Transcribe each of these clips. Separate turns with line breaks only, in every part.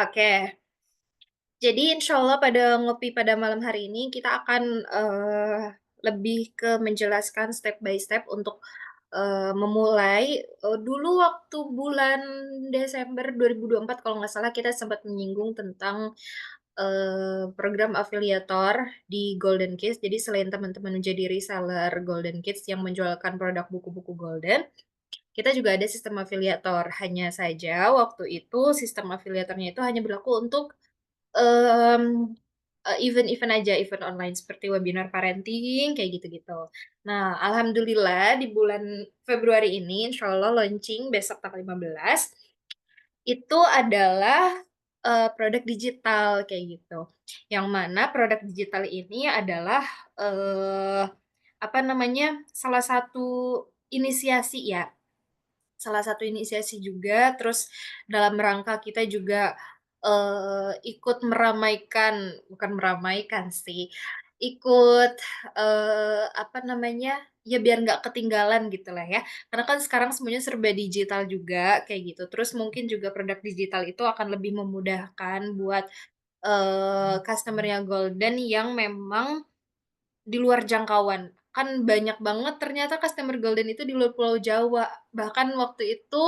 Oke. Jadi insya Allah pada ngopi pada malam hari ini kita akan, lebih ke menjelaskan step by step untuk, memulai, dulu waktu bulan Desember 2024 kalau nggak salah kita sempat menyinggung tentang, program afiliator di Golden Kids. Jadi selain teman-teman menjadi reseller Golden Kids yang menjualkan produk buku-buku Golden, kita juga ada sistem afiliator. Hanya saja waktu itu sistem afiliatornya itu hanya berlaku untuk Mmm, event-event aja, event online seperti webinar parenting kayak gitu-gitu. Nah, alhamdulillah di bulan Februari ini insyaallah launching besok tanggal 15, itu adalah, produk digital kayak gitu. Yang mana produk digital ini adalah, apa namanya, salah satu inisiasi juga, terus dalam rangka kita juga, ikut meramaikan bukan meramaikan sih, ikut, apa namanya, ya biar nggak ketinggalan gitulah ya. Karena kan sekarang semuanya serba digital juga, kayak gitu. Terus mungkin juga produk digital itu akan lebih memudahkan buat, customer-nya Golden yang memang di luar jangkauan. Kan banyak banget ternyata customer Golden itu di luar Pulau Jawa. Bahkan waktu itu,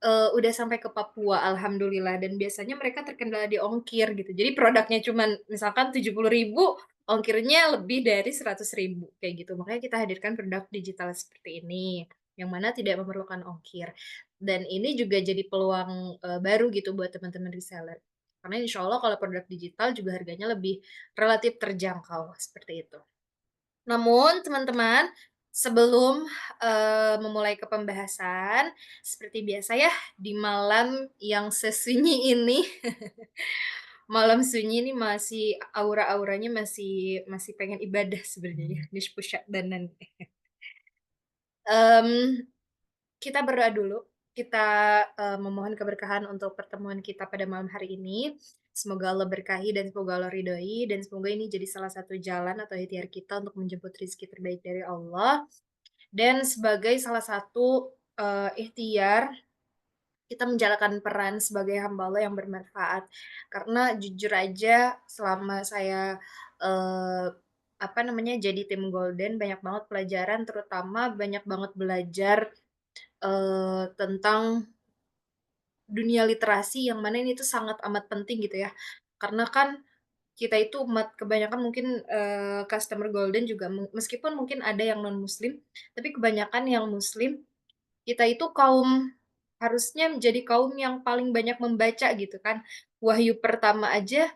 udah sampai ke Papua alhamdulillah dan biasanya mereka terkendala di ongkir gitu. Jadi produknya cuman misalkan 70.000, ongkirnya lebih dari 100.000 kayak gitu. Makanya kita hadirkan produk digital seperti ini, yang mana tidak memerlukan ongkir. Dan ini juga jadi peluang, baru gitu buat teman-teman reseller. Karena insya Allah kalau produk digital juga harganya lebih relatif terjangkau, seperti itu. Namun teman-teman, sebelum, memulai ke pembahasan, seperti biasa ya, di malam yang sesunyi ini, malam sunyi ini masih aura-auranya masih masih pengen ibadah sebenarnya, dan mmm, kita berdoa dulu, kita, memohon keberkahan untuk pertemuan kita pada malam hari ini. Semoga Allah berkahi dan semoga Allah ridhoi, dan semoga ini jadi salah satu jalan atau ikhtiar kita untuk menjemput rezeki terbaik dari Allah. Dan sebagai salah satu, ikhtiar kita menjalankan peran sebagai hamba Allah yang bermanfaat. Karena jujur aja selama saya, eee, apa namanya, jadi tim Golden banyak banget pelajaran, terutama banyak banget belajar, tentang dunia literasi yang mana ini tuh sangat amat penting gitu ya. Karena kan kita itu umat kebanyakan mungkin, customer Golden juga meskipun mungkin ada yang non muslim, tapi kebanyakan yang muslim kita itu harusnya menjadi kaum yang paling banyak membaca gitu kan. Wahyu pertama aja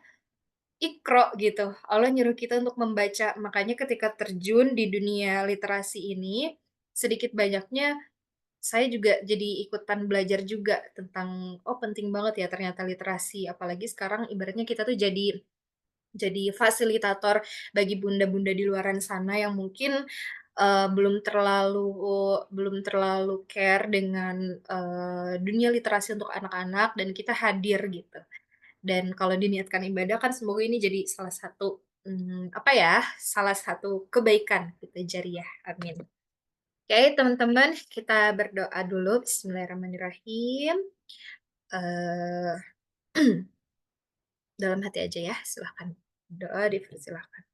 Iqra gitu, Allah nyuruh kita untuk membaca. Makanya ketika terjun di dunia literasi ini, sedikit banyaknya saya juga jadi ikutan belajar juga tentang, oh penting banget ya ternyata literasi. Apalagi sekarang ibaratnya kita tuh jadi fasilitator bagi bunda-bunda di luaran sana yang mungkin, belum terlalu care dengan, dunia literasi untuk anak-anak dan kita hadir gitu. Dan kalau diniatkan ibadah kan semoga ini jadi salah satu, apa ya, salah satu kebaikan gitu jariah, amin. Oke teman-teman kita berdoa dulu, bismillahirrahmanirrahim, eee, dalam hati aja ya silahkan, doa dipersilahkan.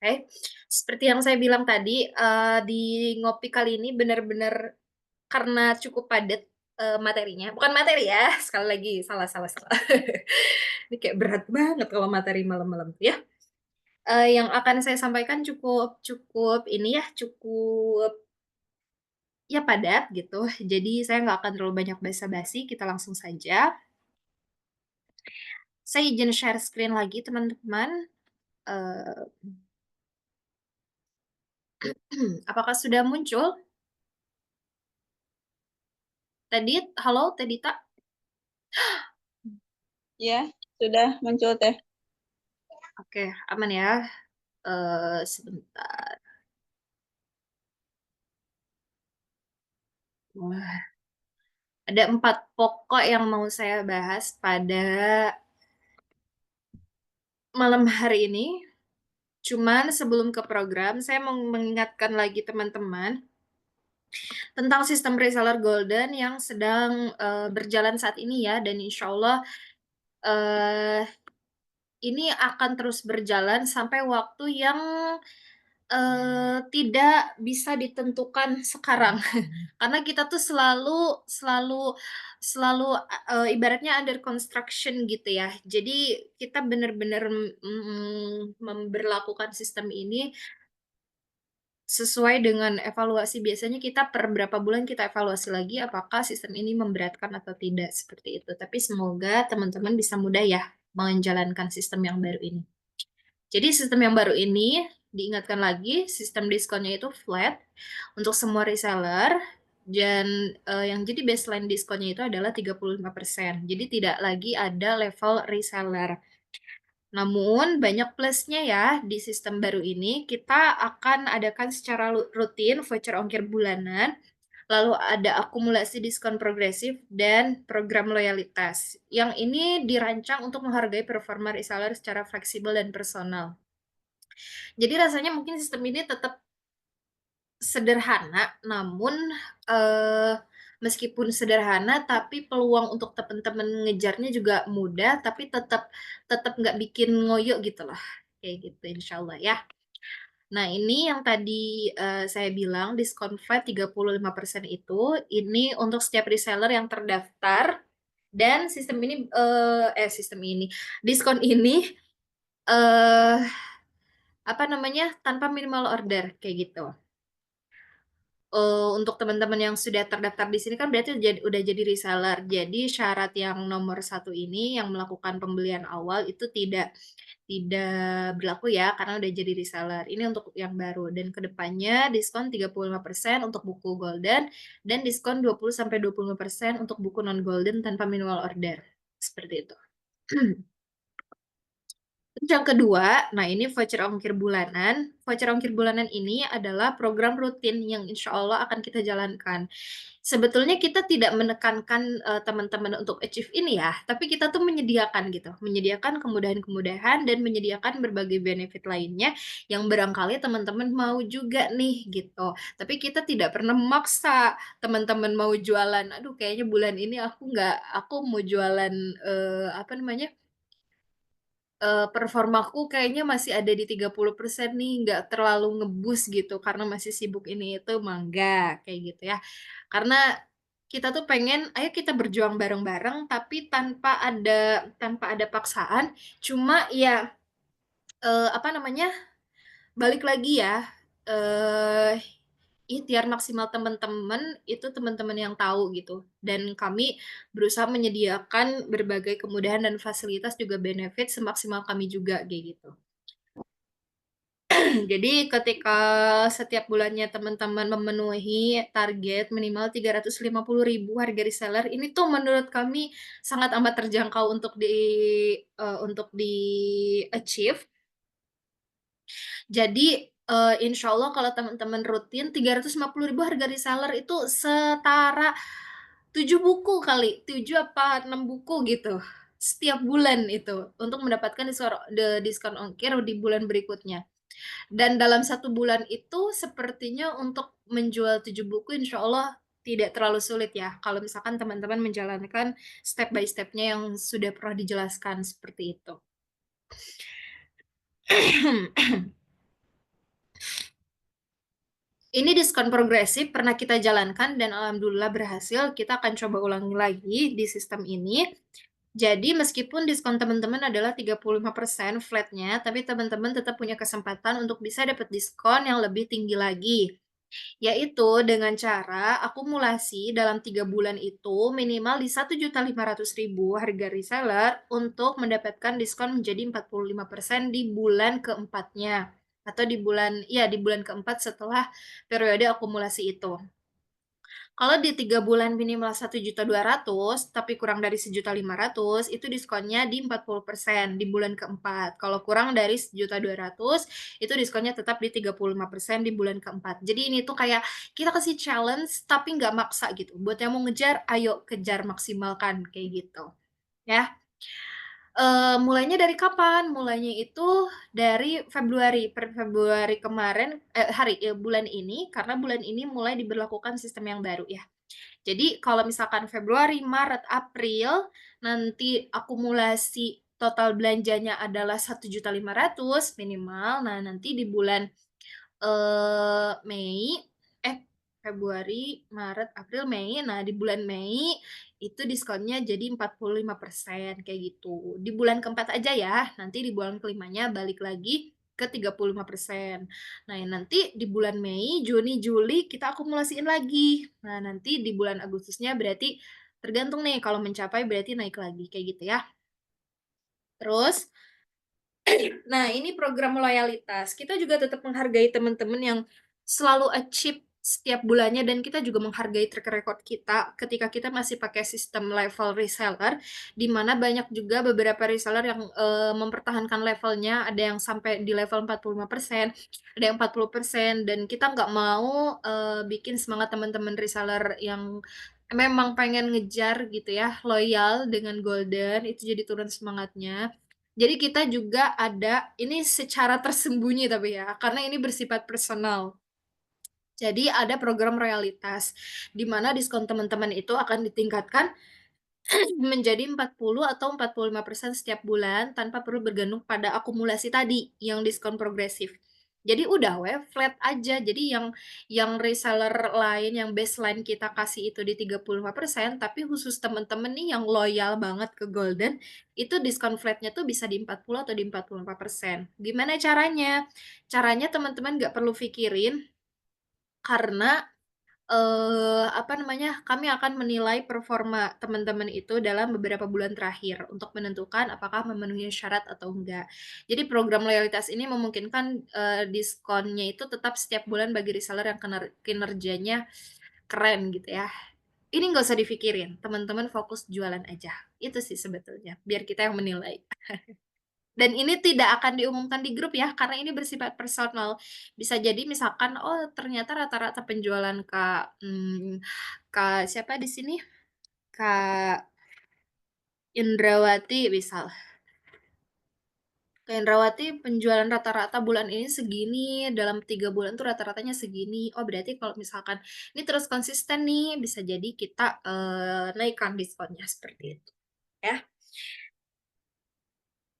Oke, seperti yang saya bilang tadi, di ngopi kali ini benar-benar karena cukup padat, materinya bukan materi ya, sekali lagi salah salah salah. Ini kayak berat banget kalau materi malam-malam tuh ya. Yang akan saya sampaikan cukup cukup ini ya, cukup ya padat gitu, jadi saya nggak akan terlalu banyak basa-basi, kita langsung saja. Saya izin share screen lagi teman-teman, eee, apakah sudah muncul? Tedit, halo Tedita?
Ya, sudah muncul Teh.
Oke, aman ya. Sebentar. Wah, ada 4 pokok yang mau saya bahas pada malam hari ini. Cuman sebelum ke program, saya mau mengingatkan lagi teman-teman tentang sistem reseller golden yang sedang, berjalan saat ini ya, dan insya Allah, eee, ini akan terus berjalan sampai waktu yang, tidak bisa ditentukan sekarang. Karena kita tuh selalu selalu selalu, ibaratnya under construction gitu ya. Jadi kita bener-bener, memberlakukan sistem ini sesuai dengan evaluasi. Biasanya kita per berapa bulan kita evaluasi lagi apakah sistem ini memberatkan atau tidak, seperti itu. Tapi semoga teman-teman bisa mudah ya menjalankan sistem yang baru ini. Jadi sistem yang baru ini, diingatkan lagi, sistem diskonnya itu flat untuk semua reseller dan, yang jadi baseline diskonnya itu adalah 35%. Jadi tidak lagi ada level reseller. Namun banyak plusnya ya di sistem baru ini, kita akan adakan secara rutin voucher ongkir bulanan, lalu ada akumulasi diskon progresif dan program loyalitas. Yang ini dirancang untuk menghargai performa reseller secara fleksibel dan personal. Jadi rasanya mungkin sistem ini tetap sederhana, namun, eee, meskipun sederhana, tapi peluang untuk temen-temen ngejarnya juga mudah, tapi tetap tetap nggak bikin ngoyo gitu loh, kayak gitu insyaallah ya. Nah ini yang tadi, saya bilang diskon flat 35% itu, ini untuk setiap reseller yang terdaftar dan sistem ini, diskon ini, eee, apa namanya, tanpa minimal order, kayak gitu. Untuk teman-teman yang sudah terdaftar di sini kan berarti udah jadi reseller. Jadi syarat yang nomor satu ini yang melakukan pembelian awal itu tidak berlaku ya karena udah jadi reseller. Ini untuk yang baru dan kedepannya diskon 35% untuk buku golden dan diskon 20-25% untuk buku non golden tanpa minimal order, seperti itu. Terus yang kedua, nah ini voucher ongkir bulanan. Voucher ongkir bulanan ini adalah program rutin yang insya Allah akan kita jalankan. Sebetulnya kita tidak menekankan, teman-teman untuk achieve ini ya, tapi kita tuh menyediakan gitu, menyediakan kemudahan-kemudahan dan menyediakan berbagai benefit lainnya yang barangkali teman-teman mau juga nih gitu. Tapi kita tidak pernah memaksa teman-teman mau jualan, "Aduh kayaknya bulan ini aku mau jualan," apa namanya, performaku kayaknya masih ada di 30% nih, nggak terlalu nge-boost gitu karena masih sibuk ini itu, mah enggak, kayak gitu ya. Karena kita tuh pengen, ayo kita berjuang bareng-bareng tapi tanpa ada paksaan, cuma ya, apa namanya, balik lagi ya, eee, ikhtiar maksimal teman-teman itu teman-teman yang tahu gitu, dan kami berusaha menyediakan berbagai kemudahan dan fasilitas juga benefit semaksimal kami juga, kayak gitu. Jadi ketika setiap bulannya teman-teman memenuhi target minimal 350.000 harga reseller, ini tuh menurut kami sangat amat terjangkau untuk di-achieve. Jadi, insya Allah kalau teman-teman rutin 350.000 harga reseller itu setara 7 buku kali, 7 apa 6 buku gitu, setiap bulan itu, untuk mendapatkan diskon ongkir di bulan berikutnya. Dan dalam satu bulan itu sepertinya untuk menjual 7 buku insya Allah tidak terlalu sulit ya, kalau misalkan teman-teman menjalankan step by step-nya yang sudah pernah dijelaskan, seperti itu. Ini diskon progresif pernah kita jalankan dan alhamdulillah berhasil, kita akan coba ulangi lagi di sistem ini. Jadi meskipun diskon teman-teman adalah 35% flat-nya, tapi teman-teman tetap punya kesempatan untuk bisa dapat diskon yang lebih tinggi lagi. Yaitu dengan cara akumulasi dalam 3 bulan itu minimal di 1.500.000 harga reseller untuk mendapatkan diskon menjadi 45% di bulan keempatnya, atau di bulan keempat setelah periode akumulasi itu. Kalau di 3 bulan minimal 1.200.000 tapi kurang dari 1.500.000 itu diskonnya di 40% di bulan keempat. Kalau kurang dari 1.200.000 itu diskonnya tetap di 35% di bulan keempat. Jadi ini tuh kayak kita kasih challenge tapi nggak maksa gitu. Buat yang mau ngejar, ayo kejar maksimalkan kayak gitu, ya. Mulainya dari kapan? Mulainya itu dari Februari, per Februari kemarin bulan ini, karena bulan ini mulai diberlakukan sistem yang baru ya. Jadi kalau misalkan Februari, Maret, April, nanti akumulasi total belanjanya adalah 1.500.000 minimal. Nah, nanti di bulan Mei eh, Februari, Maret, April, Mei. Nah, di bulan Mei itu diskonnya jadi 45% kayak gitu. Di bulan keempat aja ya, nanti di bulan kelimanya balik lagi ke 35%. Nah, nanti di bulan Mei, Juni, Juli kita akumulasiin lagi. Nah, nanti di bulan Agustusnya berarti tergantung nih kalau mencapai berarti naik lagi kayak gitu ya. Terus nah, ini program loyalitas. Kita juga tetap menghargai teman-teman yang selalu achieve setiap bulannya dan kita juga menghargai track record kita ketika kita masih pakai sistem level reseller, di mana banyak juga beberapa reseller yang, mempertahankan levelnya, ada yang sampai di level 45%, ada yang 40% dan kita nggak mau, bikin semangat teman-teman reseller yang memang pengen ngejar gitu ya, loyal dengan golden, itu jadi turun semangatnya. Jadi kita juga ada ini secara tersembunyi tapi ya, karena ini bersifat personal. Jadi ada program royalitas, di mana diskon teman-teman itu akan ditingkatkan menjadi 40 atau 45% setiap bulan tanpa perlu bergantung pada akumulasi tadi yang diskon progresif. Jadi udah flat aja. Jadi yang reseller lain yang baseline kita kasih itu di 35%, tapi khusus temen-temen nih yang loyal banget ke Golden, itu diskon flatnya tuh bisa di 40 atau di 45%. Gimana caranya? Caranya teman-teman nggak perlu pikirin karena apa namanya, kami akan menilai performa teman-teman itu dalam beberapa bulan terakhir untuk menentukan apakah memenuhi syarat atau enggak. Jadi program loyalitas ini memungkinkan, diskonnya itu tetap setiap bulan bagi reseller yang kinerjanya keren gitu ya. Ini nggak usah dipikirin, teman-teman fokus jualan aja. Itu sih sebetulnya, biar kita yang menilai. Dan ini tidak akan diumumkan di grup ya, karena ini bersifat personal. Bisa jadi misalkan, oh ternyata rata-rata penjualan Kak siapa di sini? Kak Indrawati misal. Kak Indrawati penjualan rata-rata bulan ini segini, dalam 3 bulan tuh rata-ratanya segini. Oh berarti kalau misalkan ini terus konsisten nih, bisa jadi kita, naikkan diskonnya seperti itu, ya.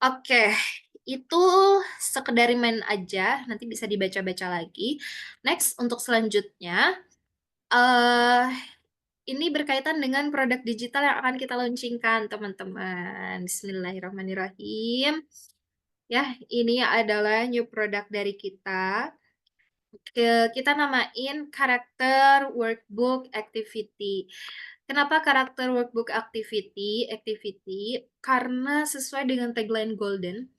Oke, itu sekedar remind aja, nanti bisa dibaca-baca lagi. Next, untuk selanjutnya, eee, ini berkaitan dengan produk digital yang akan kita launching-kan, teman-teman. Bismillahirrahmanirrahim. Ya, ini adalah new product dari kita. Kita namain karakter workbook activity. Kenapa karakter workbook activity? Karena sesuai dengan tagline Golden.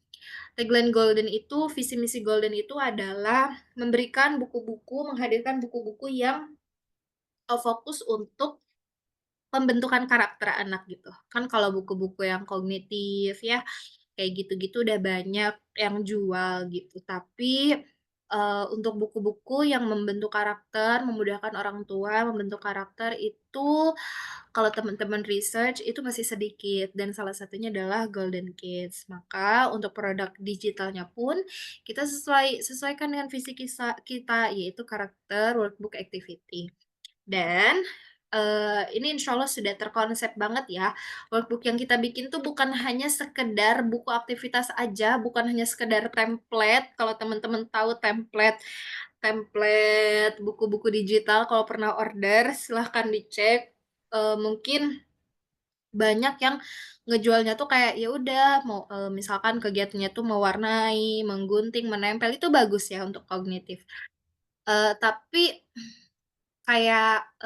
Tagline Golden itu, visi misi Golden itu adalah memberikan buku-buku, menghadirkan buku-buku yang fokus untuk pembentukan karakter anak gitu. Kan kalau buku-buku yang kognitif ya, kayak gitu-gitu udah banyak yang jual gitu. Tapi, untuk buku-buku yang membentuk karakter, memudahkan orang tua membentuk karakter itu kalau teman-teman research itu masih sedikit dan salah satunya adalah Golden Kids. Maka untuk produk digitalnya pun kita sesuaikan dengan visi kita yaitu karakter workbook activity. Dan, ini insya Allah sudah terkonsep banget ya, workbook yang kita bikin tuh bukan hanya sekedar buku aktivitas aja, bukan hanya sekedar template, kalau teman-teman tahu template template buku-buku digital kalau pernah order silahkan dicek, mungkin banyak yang ngejualnya tuh kayak ya udah mau, misalkan kegiatannya tuh mewarnai, menggunting, menempel, itu bagus ya untuk kognitif. Tapi kayak,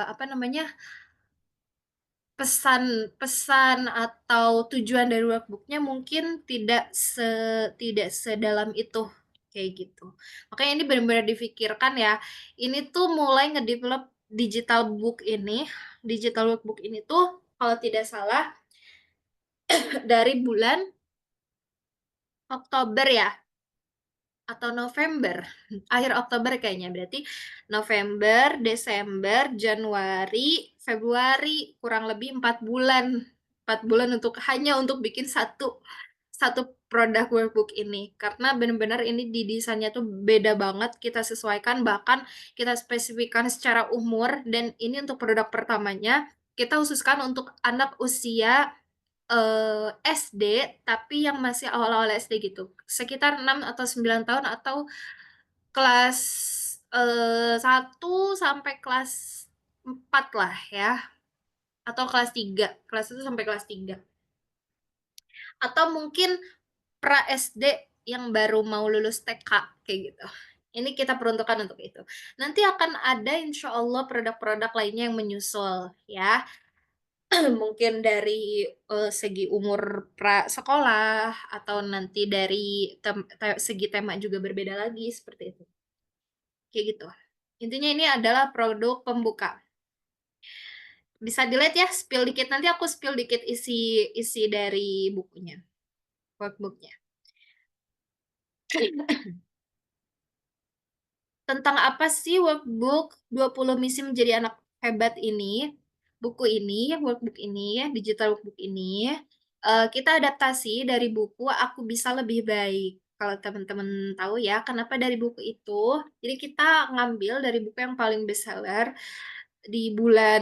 apa namanya, pesan atau tujuan dari workbook-nya mungkin tidak sedalam itu, kayak gitu. Makanya ini benar-benar difikirkan ya, ini tuh mulai ngedevelop digital workbook ini tuh kalau tidak salah dari bulan Oktober ya? Atau November, akhir Oktober kayaknya, berarti November, Desember, Januari, Februari, kurang lebih 4 bulan. 4 bulan hanya untuk bikin satu satu produk workbook ini. Karena benar-benar ini didesainnya tuh beda banget, kita sesuaikan, bahkan kita spesifikkan secara umur, dan ini untuk produk pertamanya, kita khususkan untuk anak usia, SD, tapi yang masih awal-awal SD gitu. Sekitar 6 atau 9 tahun atau kelas, 1 sampai kelas 4 lah ya, atau kelas 3 kelas 1 sampai kelas 3 atau mungkin pra SD yang baru mau lulus TK, kayak gitu. Ini kita peruntukkan untuk itu. Nanti akan ada insya Allah produk-produk lainnya yang menyusul ya, mungkin dari, segi umur prasekolah atau nanti dari segi tema juga berbeda lagi, seperti itu. Kayak gitu. Intinya ini adalah produk pembuka. Bisa dilihat ya, spill dikit, nanti aku spill dikit isi isi dari bukunya, workbook-nya. Tentang apa sih workbook 20 Misi Menjadi Anak Hebat ini? Buku ini, workbook ini, digital workbook ini, kita adaptasi dari buku Aku Bisa Lebih Baik. Kalau teman-teman tahu ya, kenapa dari buku itu? Jadi kita ngambil dari buku yang paling bestseller di bulan,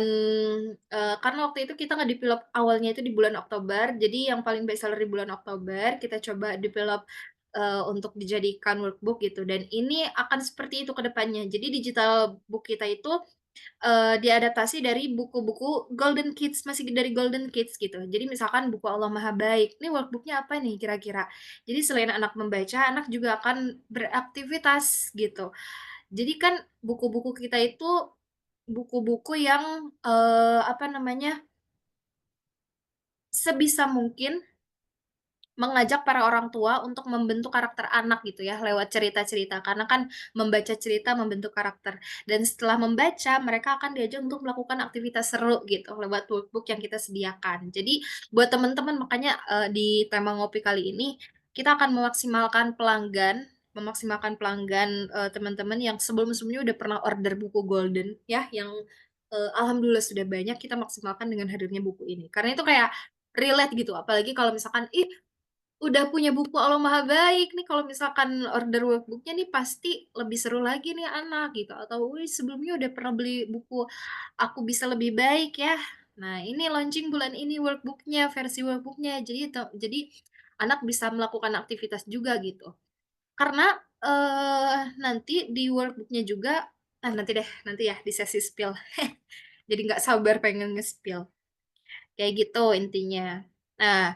karena waktu itu kita nge-develop awalnya itu di bulan Oktober, jadi yang paling bestseller di bulan Oktober, kita coba develop, untuk dijadikan workbook gitu, dan ini akan seperti itu ke depannya. Jadi digital book kita itu, diadaptasi dari buku-buku Golden Kids, masih dari Golden Kids gitu. Jadi misalkan buku Allah Maha Baik, ini workbook-nya apa nih kira-kira? Jadi selain anak membaca, anak juga akan beraktivitas gitu. Jadi kan buku-buku kita itu buku-buku yang, apa namanya, sebisa mungkin mengajak para orang tua untuk membentuk karakter anak gitu ya, lewat cerita-cerita. Karena kan membaca cerita membentuk karakter. Dan setelah membaca, mereka akan diajak untuk melakukan aktivitas seru gitu, lewat workbook yang kita sediakan. Jadi buat teman-teman makanya, di tema ngopi kali ini, kita akan memaksimalkan pelanggan, teman-teman yang sebelum-sebelumnya udah pernah order buku Golden ya, yang, alhamdulillah sudah banyak, kita maksimalkan dengan hadirnya buku ini. Karena itu kayak relate gitu, apalagi kalau misalkan, "Ih, udah punya buku Allah Maha Baik nih, kalau misalkan order workbook-nya nih pasti lebih seru lagi nih anak," gitu, atau, "Wih, sebelumnya udah pernah beli buku Aku Bisa Lebih Baik ya. Nah, ini launching bulan ini workbook-nya, versi workbook-nya." Jadi anak bisa melakukan aktivitas juga gitu. Karena, nanti di workbook-nya juga nanti deh, nanti ya di sesi spill. Jadi nggak sabar pengen nge-spill, kayak gitu intinya. Nah,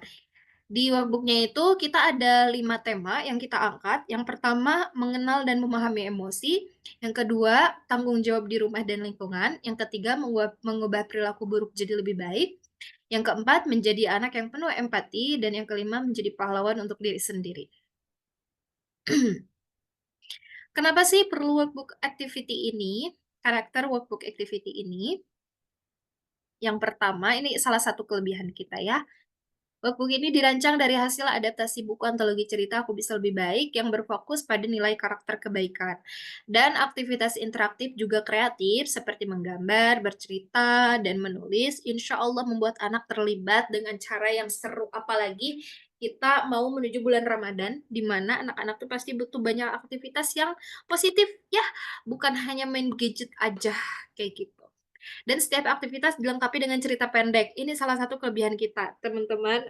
di workbook-nya itu kita ada 5 tema yang kita angkat. Yang pertama, mengenal dan memahami emosi. Yang kedua, tanggung jawab di rumah dan lingkungan. Yang ketiga, mengubah perilaku buruk jadi lebih baik. Yang keempat, menjadi anak yang penuh empati. Dan yang kelima, menjadi pahlawan untuk diri sendiri. Kenapa sih perlu workbook activity ini? Karakter workbook activity ini. Yang pertama, ini salah satu kelebihan kita ya. Workbook ini dirancang dari hasil adaptasi buku antologi cerita Aku Bisa Lebih Baik yang berfokus pada nilai karakter kebaikan. Dan aktivitas interaktif juga kreatif seperti menggambar, bercerita, dan menulis. Insya Allah membuat anak terlibat dengan cara yang seru. Apalagi kita mau menuju bulan Ramadan, di mana anak-anak tuh pasti butuh banyak aktivitas yang positif ya, bukan hanya main gadget aja kayak gitu. Dan setiap aktivitas dilengkapi dengan cerita pendek. Ini salah satu kelebihan kita, teman-teman,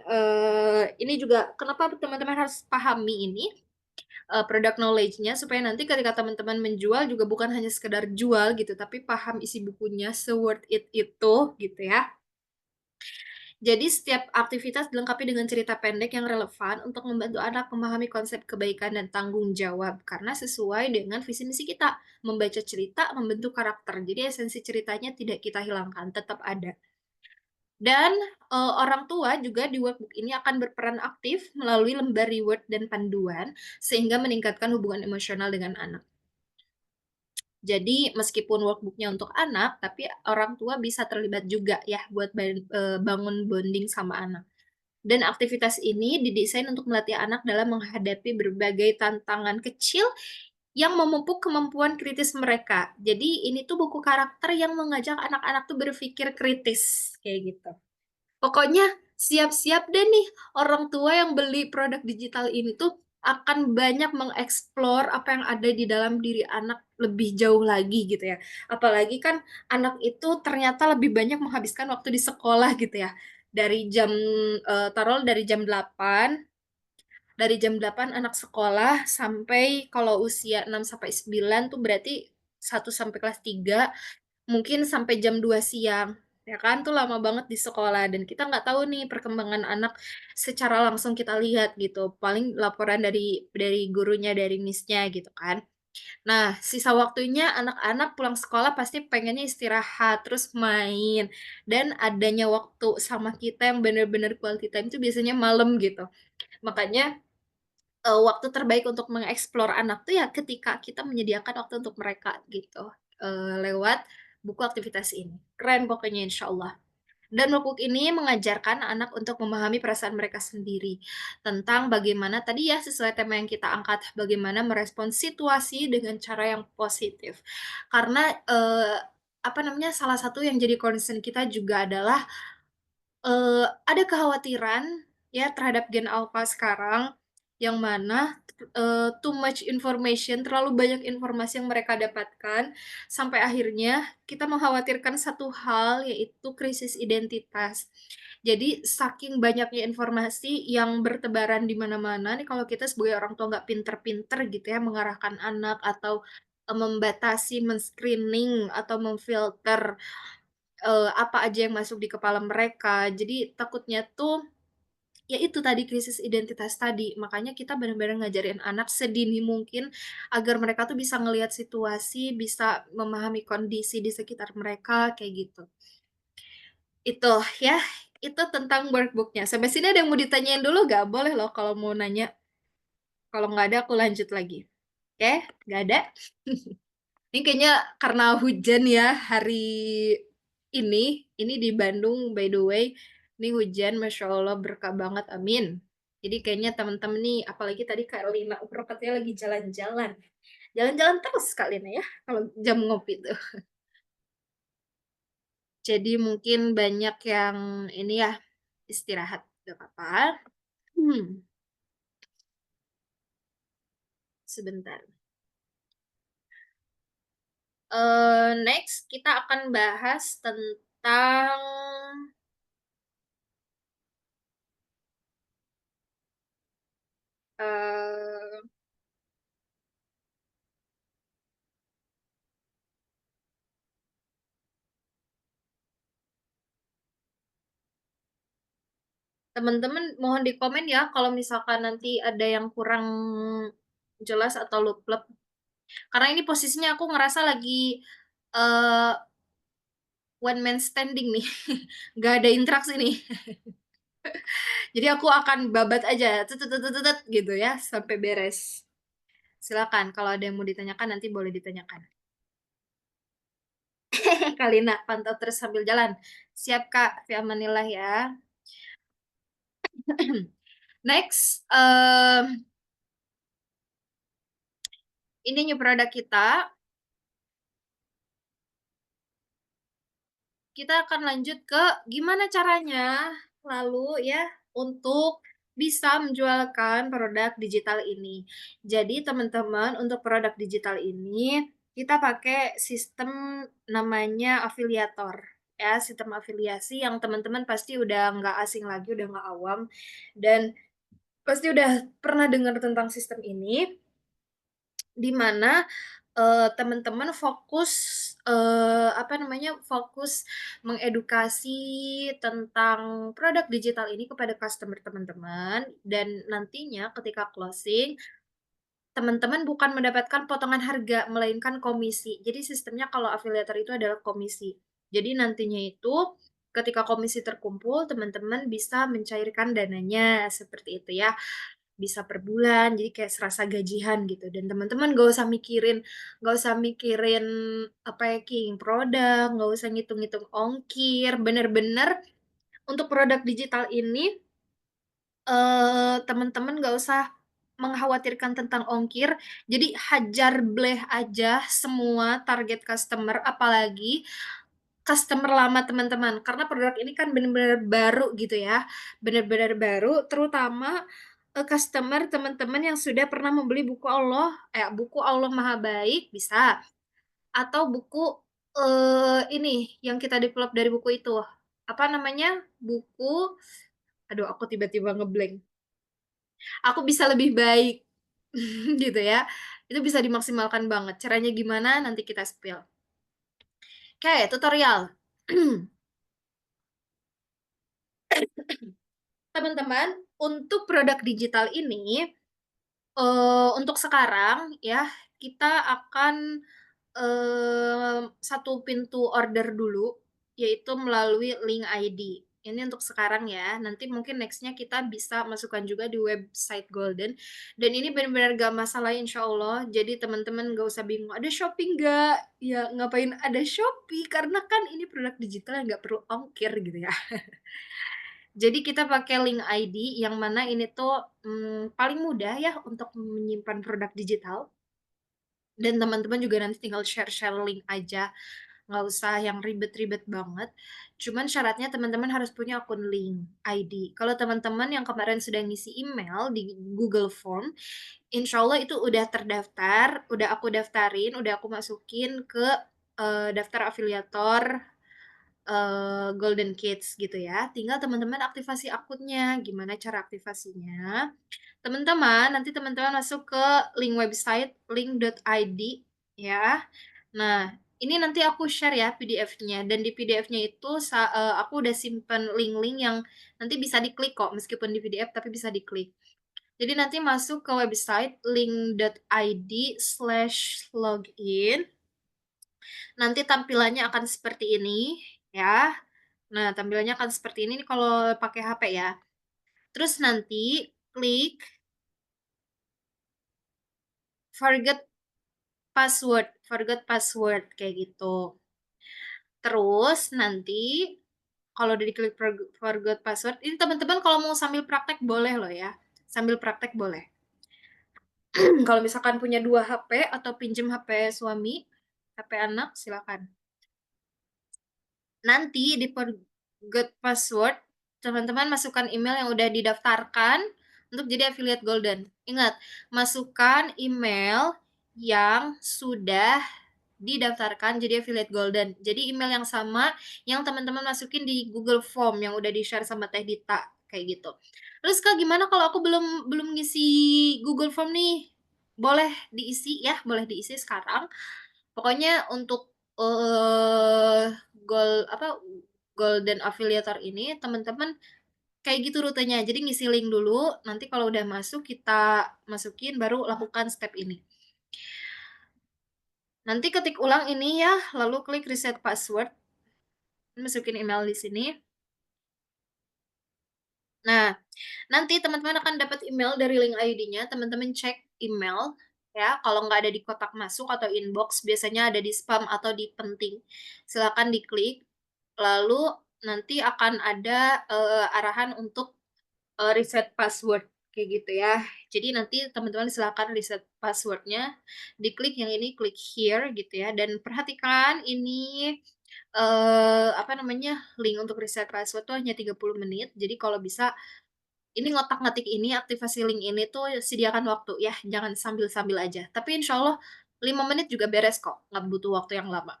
ini juga kenapa teman-teman harus pahami ini, product knowledge-nya supaya nanti ketika teman-teman menjual juga bukan hanya sekedar jual gitu, tapi paham isi bukunya se-worth it itu gitu ya. Jadi setiap aktivitas dilengkapi dengan cerita pendek yang relevan untuk membantu anak memahami konsep kebaikan dan tanggung jawab karena sesuai dengan visi misi kita. Membaca cerita membentuk karakter. Jadi esensi ceritanya tidak kita hilangkan, tetap ada. Dan, orang tua juga di workbook ini akan berperan aktif melalui lembar reward dan panduan, sehingga meningkatkan hubungan emosional dengan anak. Jadi meskipun workbook-nya untuk anak, tapi orang tua bisa terlibat juga ya buat bangun bonding sama anak. Dan aktivitas ini didesain untuk melatih anak dalam menghadapi berbagai tantangan kecil yang memupuk kemampuan kritis mereka. Jadi ini tuh buku karakter yang mengajak anak-anak tuh berpikir kritis, kayak gitu. Pokoknya siap-siap deh nih orang tua yang beli produk digital ini tuh akan banyak mengeksplor apa yang ada di dalam diri anak lebih jauh lagi gitu ya. Apalagi kan anak itu ternyata lebih banyak menghabiskan waktu di sekolah gitu ya. Dari jam, taruhlah dari jam 8 anak sekolah sampai kalau usia 6 sampai 9 tuh berarti 1 sampai kelas 3 mungkin sampai jam 2 siang, ya kan, tuh lama banget di sekolah dan kita nggak tahu nih perkembangan anak secara langsung kita lihat gitu, paling laporan dari gurunya, dari miss-nya gitu kan. Nah, sisa waktunya anak-anak pulang sekolah pasti pengennya istirahat, terus main, dan adanya waktu sama kita yang bener-bener quality time itu biasanya malam gitu. Makanya waktu terbaik untuk mengeksplor anak tuh ya ketika kita menyediakan waktu untuk mereka gitu, lewat buku aktivitas ini. Keren pokoknya insyaallah. Dan buku ini mengajarkan anak untuk memahami perasaan mereka sendiri, tentang bagaimana tadi ya sesuai tema yang kita angkat, bagaimana merespons situasi dengan cara yang positif. Karena, apa namanya, salah satu yang jadi concern kita juga adalah ada kekhawatiran ya terhadap Gen Alpha sekarang, yang mana, too much information, terlalu banyak informasi yang mereka dapatkan, sampai akhirnya kita mengkhawatirkan satu hal, yaitu krisis identitas. Jadi saking banyaknya informasi yang bertebaran di mana-mana nih kalau kita sebagai orang tua nggak pinter-pinter gitu ya mengarahkan anak atau, membatasi, men-screening atau memfilter apa aja yang masuk di kepala mereka. Jadi takutnya tuh, ya itu tadi krisis identitas tadi. Makanya kita benar-benar ngajarin anak sedini mungkin agar mereka tuh bisa ngelihat situasi, bisa memahami kondisi di sekitar mereka, kayak gitu. Itu ya, itu tentang workbook-nya. Sampai sini ada yang mau ditanyain dulu nggak? Boleh loh kalau mau nanya. Kalau nggak ada aku lanjut lagi. Oke? Nggak ada? Ini kayaknya karena hujan ya hari ini di Bandung by the way, ini hujan Masya Allah berkah banget, amin. Jadi kayaknya temen-temen nih, apalagi tadi Kak Lina katanya lagi jalan-jalan. Jalan-jalan terus Kak Lina ya, kalau jam ngopi tuh. Jadi mungkin banyak yang ini ya, istirahat, gak apa-apa. Hmm, sebentar. Next kita akan bahas tentang eh teman-teman mohon di komen ya kalau misalkan nanti ada yang kurang jelas atau luplep. Karena ini posisinya aku ngerasa lagi eh one man standing nih. Nggak ada interaksi nih. Jadi aku akan babat aja tetetetetet gitu ya sampai beres. Silakan kalau ada yang mau ditanyakan nanti boleh ditanyakan. Kalina pantau terus sambil jalan. Siap Kak, fi amanillah ya. Next, ini new produk kita. Kita akan lanjut ke gimana caranya lalu ya untuk bisa menjualkan produk digital ini. Jadi teman-teman untuk produk digital ini kita pakai sistem namanya afiliator ya, sistem afiliasi yang teman-teman pasti udah nggak asing lagi, udah nggak awam dan pasti udah pernah dengar tentang sistem ini di mana teman-teman fokus, apa namanya, fokus mengedukasi tentang produk digital ini kepada customer teman-teman dan nantinya ketika closing, teman-teman bukan mendapatkan potongan harga, melainkan komisi. Jadi sistemnya kalau afiliator itu adalah komisi. Jadi nantinya itu ketika komisi terkumpul, teman-teman bisa mencairkan dananya, seperti itu ya bisa per bulan jadi kayak serasa gajian gitu dan teman-teman gak usah mikirin packing produk, nggak usah ngitung-ngitung ongkir, bener-bener untuk produk digital ini teman-teman nggak usah mengkhawatirkan tentang ongkir, jadi hajar bleh aja semua target customer apalagi customer lama teman-teman, karena produk ini kan bener-bener baru gitu ya, bener-bener baru, terutama, customer teman-teman yang sudah pernah membeli buku Allah Maha Baik bisa, atau buku, ini yang kita develop dari buku itu, apa namanya, buku aduh aku tiba-tiba nge-blank, Aku Bisa Lebih Baik, gitu ya. Itu bisa dimaksimalkan banget, caranya gimana nanti kita spill. Oke, tutorial. Teman-teman, untuk produk digital ini, untuk sekarang ya, kita akan, satu pintu order dulu, yaitu melalui link ID. Ini untuk sekarang ya, nanti mungkin next-nya kita bisa masukkan juga di website Golden, dan ini benar-benar gak masalah insya Allah, jadi teman-teman nggak usah bingung, "Ada Shopee nggak?" Ya ngapain ada Shopee, karena kan ini produk digital yang nggak perlu ongkir gitu ya. Jadi kita pakai link ID yang mana ini tuh, paling mudah ya untuk menyimpan produk digital, dan teman-teman juga nanti tinggal share-share link aja, nggak usah yang ribet-ribet banget. Cuman syaratnya teman-teman harus punya akun link ID. Kalau teman-teman yang kemarin sudah ngisi email di Google Form, insya Allah itu udah terdaftar, udah aku daftarin, udah aku masukin ke, daftar afiliator, Golden Kids gitu ya. Tinggal teman-teman aktivasi akunnya. Gimana cara aktivasinya? Teman-teman, nanti teman-teman masuk ke link website link.id ya. Nah, ini nanti aku share ya PDF-nya, dan di PDF-nya itu aku udah simpen link-link yang nanti bisa diklik kok, meskipun di PDF tapi bisa diklik. Jadi nanti masuk ke website link.id/login, nanti tampilannya akan seperti ini ya. Nah, tampilannya akan seperti ini nih kalau pakai HP ya. Terus nanti klik forget forget password kayak gitu. Terus nanti kalau udah diklik forgot password, ini teman-teman kalau mau sambil praktek boleh loh ya. Sambil praktek boleh. Kalau misalkan punya 2 HP atau pinjem HP suami, HP anak silakan. Nanti di forgot password, teman-teman masukkan email yang udah didaftarkan untuk jadi affiliate Golden. Ingat, masukkan email yang sudah didaftarkan jadi affiliate Golden. Jadi email yang sama yang teman-teman masukin di Google Form yang udah di-share sama Teh Dita, kayak gitu. Terus Kak, gimana kalau aku belum belum ngisi Google Form nih? Boleh diisi ya, boleh diisi sekarang. Pokoknya untuk, Golden Affiliator ini teman-teman kayak gitu rutenya. Jadi ngisi link dulu, nanti kalau udah masuk kita masukin baru lakukan step ini. Nanti ketik ulang ini ya, lalu klik reset password, masukin email di sini. Nah, nanti teman-teman akan dapat email dari link ID-nya, teman-teman cek email ya, kalau nggak ada di kotak masuk atau inbox, biasanya ada di spam atau di penting. Silakan diklik, lalu nanti akan ada, arahan untuk, reset password, kayak gitu ya. Jadi nanti teman-teman silakan reset password-nya, diklik yang ini, klik here gitu ya, dan perhatikan ini, apa namanya, link untuk reset password tuh hanya 30 menit, jadi kalau bisa ini ngotak-ngatik ini, aktivasi link ini tuh sediakan waktu ya, jangan sambil-sambil aja. Tapi insya Allah 5 menit juga beres kok, nggak butuh waktu yang lama.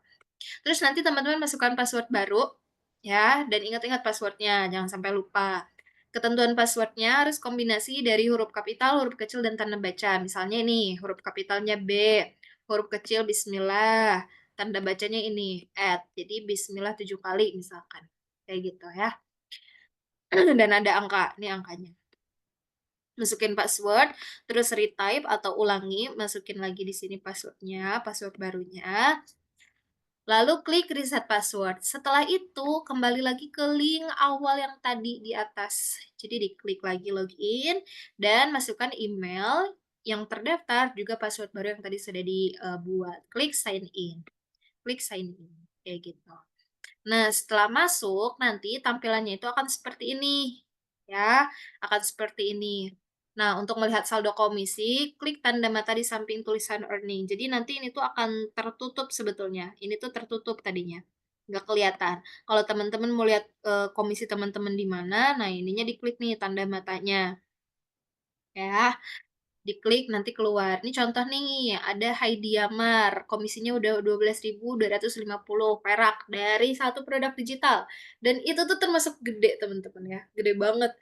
Terus nanti teman-teman masukkan password baru, ya, dan ingat-ingat passwordnya, jangan sampai lupa. Ketentuan passwordnya harus kombinasi dari huruf kapital, huruf kecil, dan tanda baca. Misalnya ini, huruf kapitalnya B, huruf kecil Bismillah, tanda bacanya ini, Jadi Bismillah 7 kali misalkan. Kayak gitu ya. Dan ada angka, ini angkanya. Masukin password, terus retype atau ulangi, masukin lagi di sini passwordnya, password barunya, lalu klik reset password. Setelah itu, kembali lagi ke link awal yang tadi di atas. Jadi diklik lagi login, dan masukkan email yang terdaftar, juga password baru yang tadi sudah dibuat. Klik sign in. Klik sign in. Kayak gitu. Nah, setelah masuk, nanti tampilannya itu akan seperti ini, ya, akan seperti ini. Nah, untuk melihat saldo komisi, klik tanda mata di samping tulisan earning. Jadi nanti ini tuh akan tertutup sebetulnya. Ini tuh tertutup tadinya. nggak kelihatan. Kalau teman-teman mau lihat, komisi teman-teman di mana, nah ininya diklik nih tanda matanya, ya. Diklik nanti keluar. Ini contoh nih, ada Haidiamar, komisinya udah 12.250 perak dari satu produk digital. Dan itu tuh termasuk gede teman-teman ya, gede banget.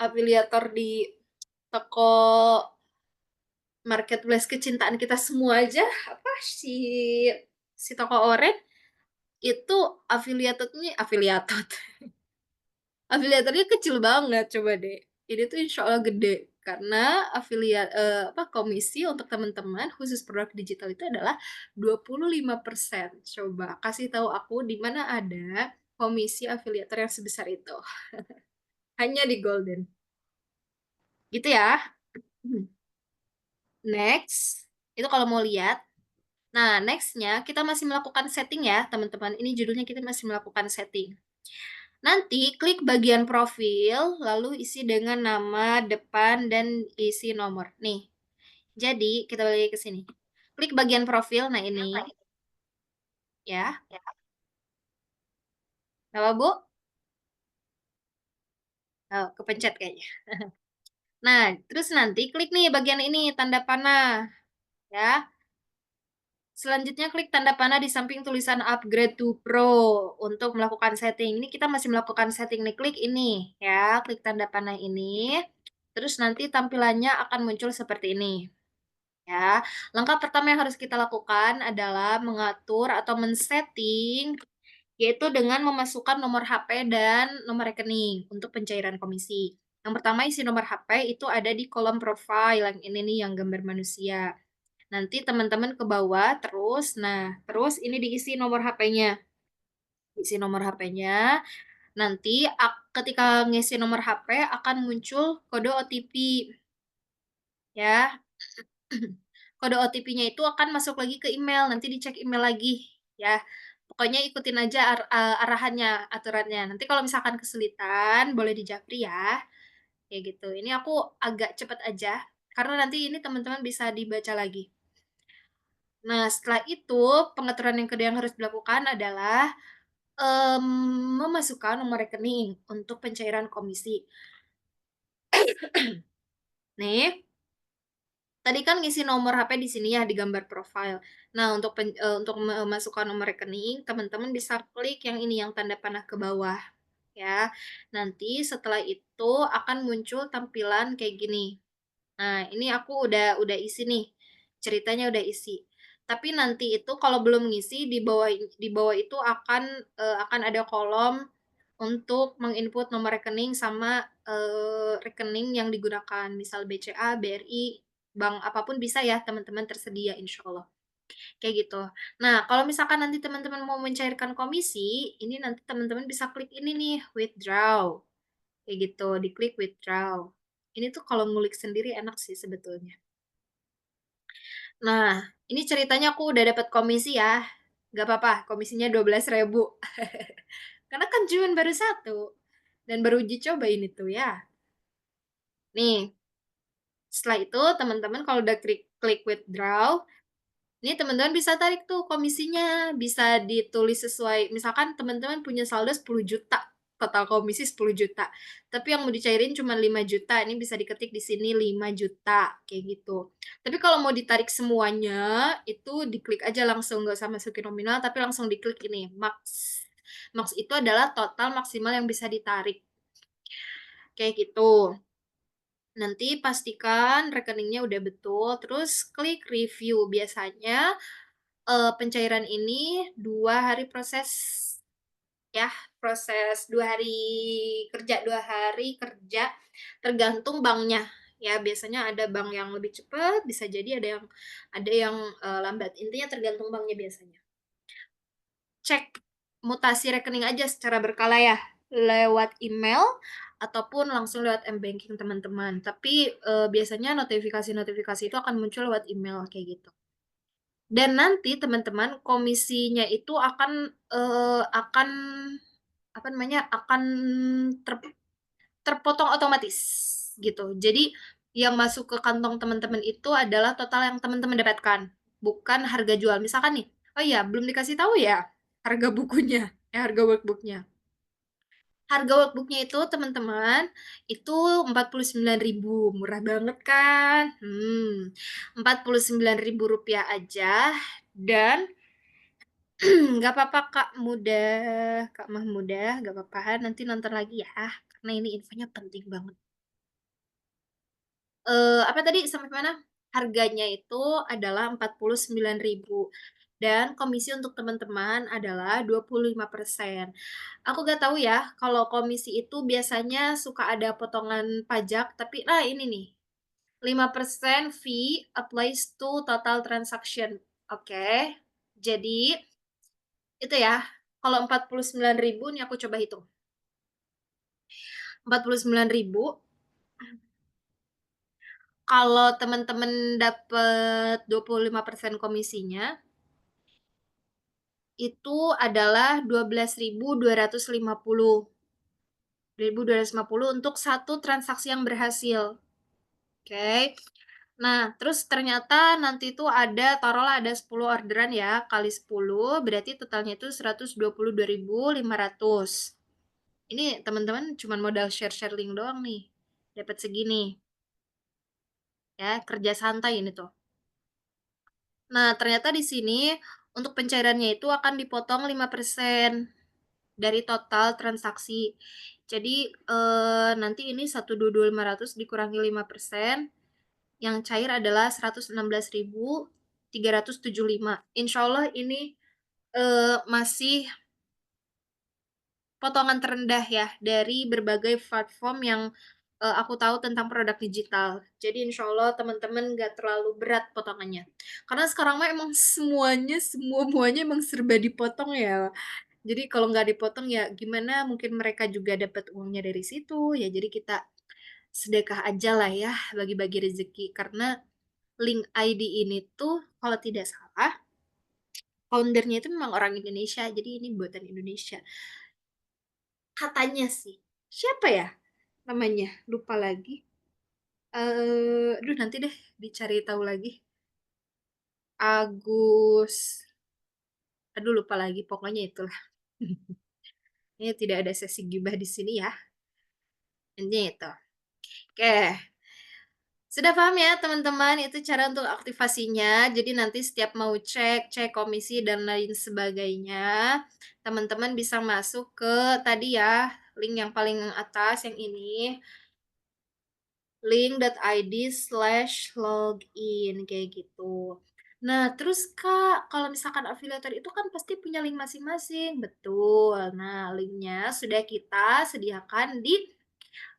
Afiliator di toko marketplace kecintaan kita semua aja, apa si toko oren itu afiliatornya afiliatornya kecil banget, coba deh. Ini tuh insya Allah gede, karena komisi untuk teman-teman khusus produk digital itu adalah 25%. Coba kasih tahu aku di mana ada komisi afiliator yang sebesar itu, hanya di Golden. Gitu ya. Hmm. Next, itu kalau mau lihat. Nah, next-nya kita masih melakukan setting ya, teman-teman. Ini judulnya kita masih melakukan setting. Nanti klik bagian profil, lalu isi dengan nama, depan, dan isi nomor. Nih, jadi kita balik ke sini. Klik bagian profil, nah ini, ya. Apa, Bu? Oh, kepencet kayaknya. Nah, terus nanti klik nih bagian ini, tanda panah, ya. Selanjutnya klik tanda panah di samping tulisan upgrade to pro untuk melakukan setting. Ini kita masih melakukan setting nih. Klik ini ya, klik tanda panah ini. Terus nanti tampilannya akan muncul seperti ini. Ya, langkah pertama yang harus kita lakukan adalah mengatur atau men-setting yaitu dengan memasukkan nomor HP dan nomor rekening untuk pencairan komisi. Yang pertama isi nomor HP itu ada di kolom profile yang ini nih yang gambar manusia. Nanti teman-teman ke bawah terus, nah terus ini diisi nomor HP-nya. Isi nomor HP-nya, nanti ketika ngisi nomor HP akan muncul kode OTP ya. Kode OTP-nya itu akan masuk lagi ke email, nanti dicek email lagi ya. Pokoknya ikutin aja arahannya, aturannya. Nanti kalau misalkan kesulitan boleh dijapri ya, kayak gitu. Ini aku agak cepet aja, karena nanti ini teman-teman bisa dibaca lagi. Nah, setelah itu pengaturan yang kedua yang harus dilakukan adalah, memasukkan nomor rekening untuk pencairan komisi. Nih, tadi kan ngisi nomor HP di sini ya, di gambar profile. Nah, untuk memasukkan nomor rekening, teman-teman bisa klik yang ini, yang tanda panah ke bawah, ya. Nanti setelah itu akan muncul tampilan kayak gini. Nah, ini aku udah isi nih, ceritanya udah isi. Tapi nanti itu kalau belum ngisi di bawah itu akan ada kolom untuk menginput nomor rekening sama, rekening yang digunakan, misal BCA, BRI, bank apapun bisa ya teman-teman tersedia insya Allah, kayak gitu. Nah, kalau misalkan nanti teman-teman mau mencairkan komisi, ini nanti teman-teman bisa klik ini nih, withdraw, kayak gitu, diklik withdraw. Ini tuh kalau ngulik sendiri enak sih sebetulnya. Nah, ini ceritanya aku udah dapat komisi ya, nggak apa-apa, komisinya 12.000. Karena kan cuman baru satu, dan baru uji coba ini tuh ya. Nih, setelah itu teman-teman kalau udah klik klik withdraw, ini teman-teman bisa tarik tuh komisinya, bisa ditulis sesuai, misalkan teman-teman punya saldo 10 juta, total komisi 10 juta. Tapi yang mau dicairin cuma 5 juta, ini bisa diketik di sini 5 juta, kayak gitu. Tapi kalau mau ditarik semuanya, itu diklik aja langsung, nggak usah masukin nominal, tapi langsung diklik ini, max. Max itu adalah total maksimal yang bisa ditarik, kayak gitu. Nanti pastikan rekeningnya udah betul, terus klik review. Biasanya pencairan ini 2 hari proses ya, proses 2 hari kerja, 2 hari kerja, tergantung banknya. Ya, biasanya ada bank yang lebih cepat, bisa jadi ada yang lambat. Intinya tergantung banknya biasanya. Cek mutasi rekening aja secara berkala ya, lewat email ataupun langsung lewat m-banking teman-teman. Tapi biasanya notifikasi-notifikasi itu akan muncul lewat email kayak gitu. Dan nanti teman-teman komisinya itu akan apa namanya, akan ter terpotong otomatis gitu. Jadi yang masuk ke kantong teman-teman itu adalah total yang teman-teman dapatkan, bukan harga jual. Misalkan nih, Oh iya, belum dikasih tahu ya harga bukunya, harga workbook-nya. Harga workbook-nya itu teman-teman, itu 49.000, murah banget kan? Rp49.000 aja dan nggak apa-apa Kak mudah, Kak mah mudah, nggak apa-apa, nanti nonton lagi ya, karena ini infonya penting banget. Apa tadi sampai mana? Harganya itu adalah 49.000 dan komisi untuk teman-teman adalah 25%. Aku nggak tahu ya, kalau komisi itu biasanya suka ada potongan pajak, tapi ini nih, 5% fee applies to total transaction. Oke, jadi itu ya, kalau 49.000 nih aku coba hitung, 49.000 kalau teman-teman dapet 25% komisinya, itu adalah 12.250 untuk satu transaksi yang berhasil, oke. Nah, terus ternyata nanti itu ada taruhlah ada 10 orderan ya, kali 10 berarti totalnya itu 122.500. Ini teman-teman cuman modal share-share link doang nih, dapat segini, ya, kerja santai ini tuh. Nah, ternyata di sini untuk pencairannya itu akan dipotong 5% dari total transaksi. Jadi, nanti ini 122.500 dikurangi 5%, yang cair adalah 116.375. Insya Allah ini, masih potongan terendah ya dari berbagai platform yang, aku tahu tentang produk digital. Jadi insya Allah teman-teman nggak terlalu berat potongannya. Karena sekarang mah emang semuanya emang serba dipotong ya. Jadi kalau nggak dipotong ya gimana mungkin mereka juga dapat uangnya dari situ, ya jadi kita sedekah aja lah ya, bagi-bagi rezeki. Karena link ID ini tuh kalau tidak salah, founder-nya itu memang orang Indonesia, jadi ini buatan Indonesia. Katanya sih. Siapa ya namanya? Lupa lagi. Aduh nanti deh dicari tahu lagi. Agus, aduh lupa lagi, pokoknya itulah. Ini tidak ada sesi gibah di sini ya. Intinya itu. Oke, sudah paham ya teman-teman, itu cara untuk aktivasinya. Jadi nanti setiap mau cek, cek komisi dan lain sebagainya, teman-teman bisa masuk ke tadi ya, link yang paling atas yang ini, link.id/login kayak gitu. Nah, terus Kak, kalau misalkan afiliator itu kan pasti punya link masing-masing, betul. Nah, linknya sudah kita sediakan di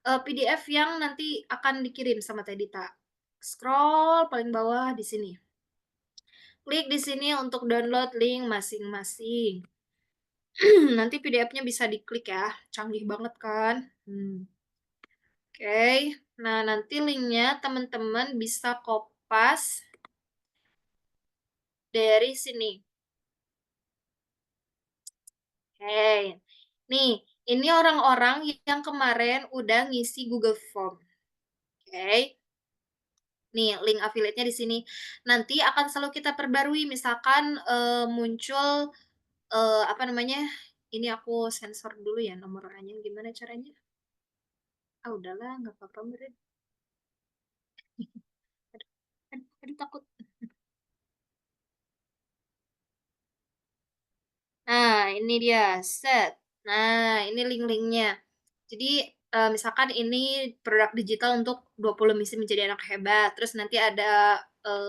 PDF yang nanti akan dikirim sama Teh Dita. Scroll paling bawah di sini. Klik di sini untuk download link masing-masing. Nanti PDF-nya bisa diklik ya, canggih banget kan? Oke, nah nanti linknya teman-teman bisa kopas dari sini. Oke, nih ini orang-orang yang kemarin udah ngisi Google Form. Oke, nih link affiliate-nya di sini. Nanti akan selalu kita perbarui, misalkan muncul apa namanya? Ini aku sensor dulu ya nomor A-nya, gimana caranya? Ah udahlah, nggak apa-apa, meren. Aduh, aduh, aduh takut. Nah, ini dia, set. Nah, ini link-linknya. Jadi, misalkan ini produk digital untuk 20 misi menjadi anak hebat, terus nanti ada,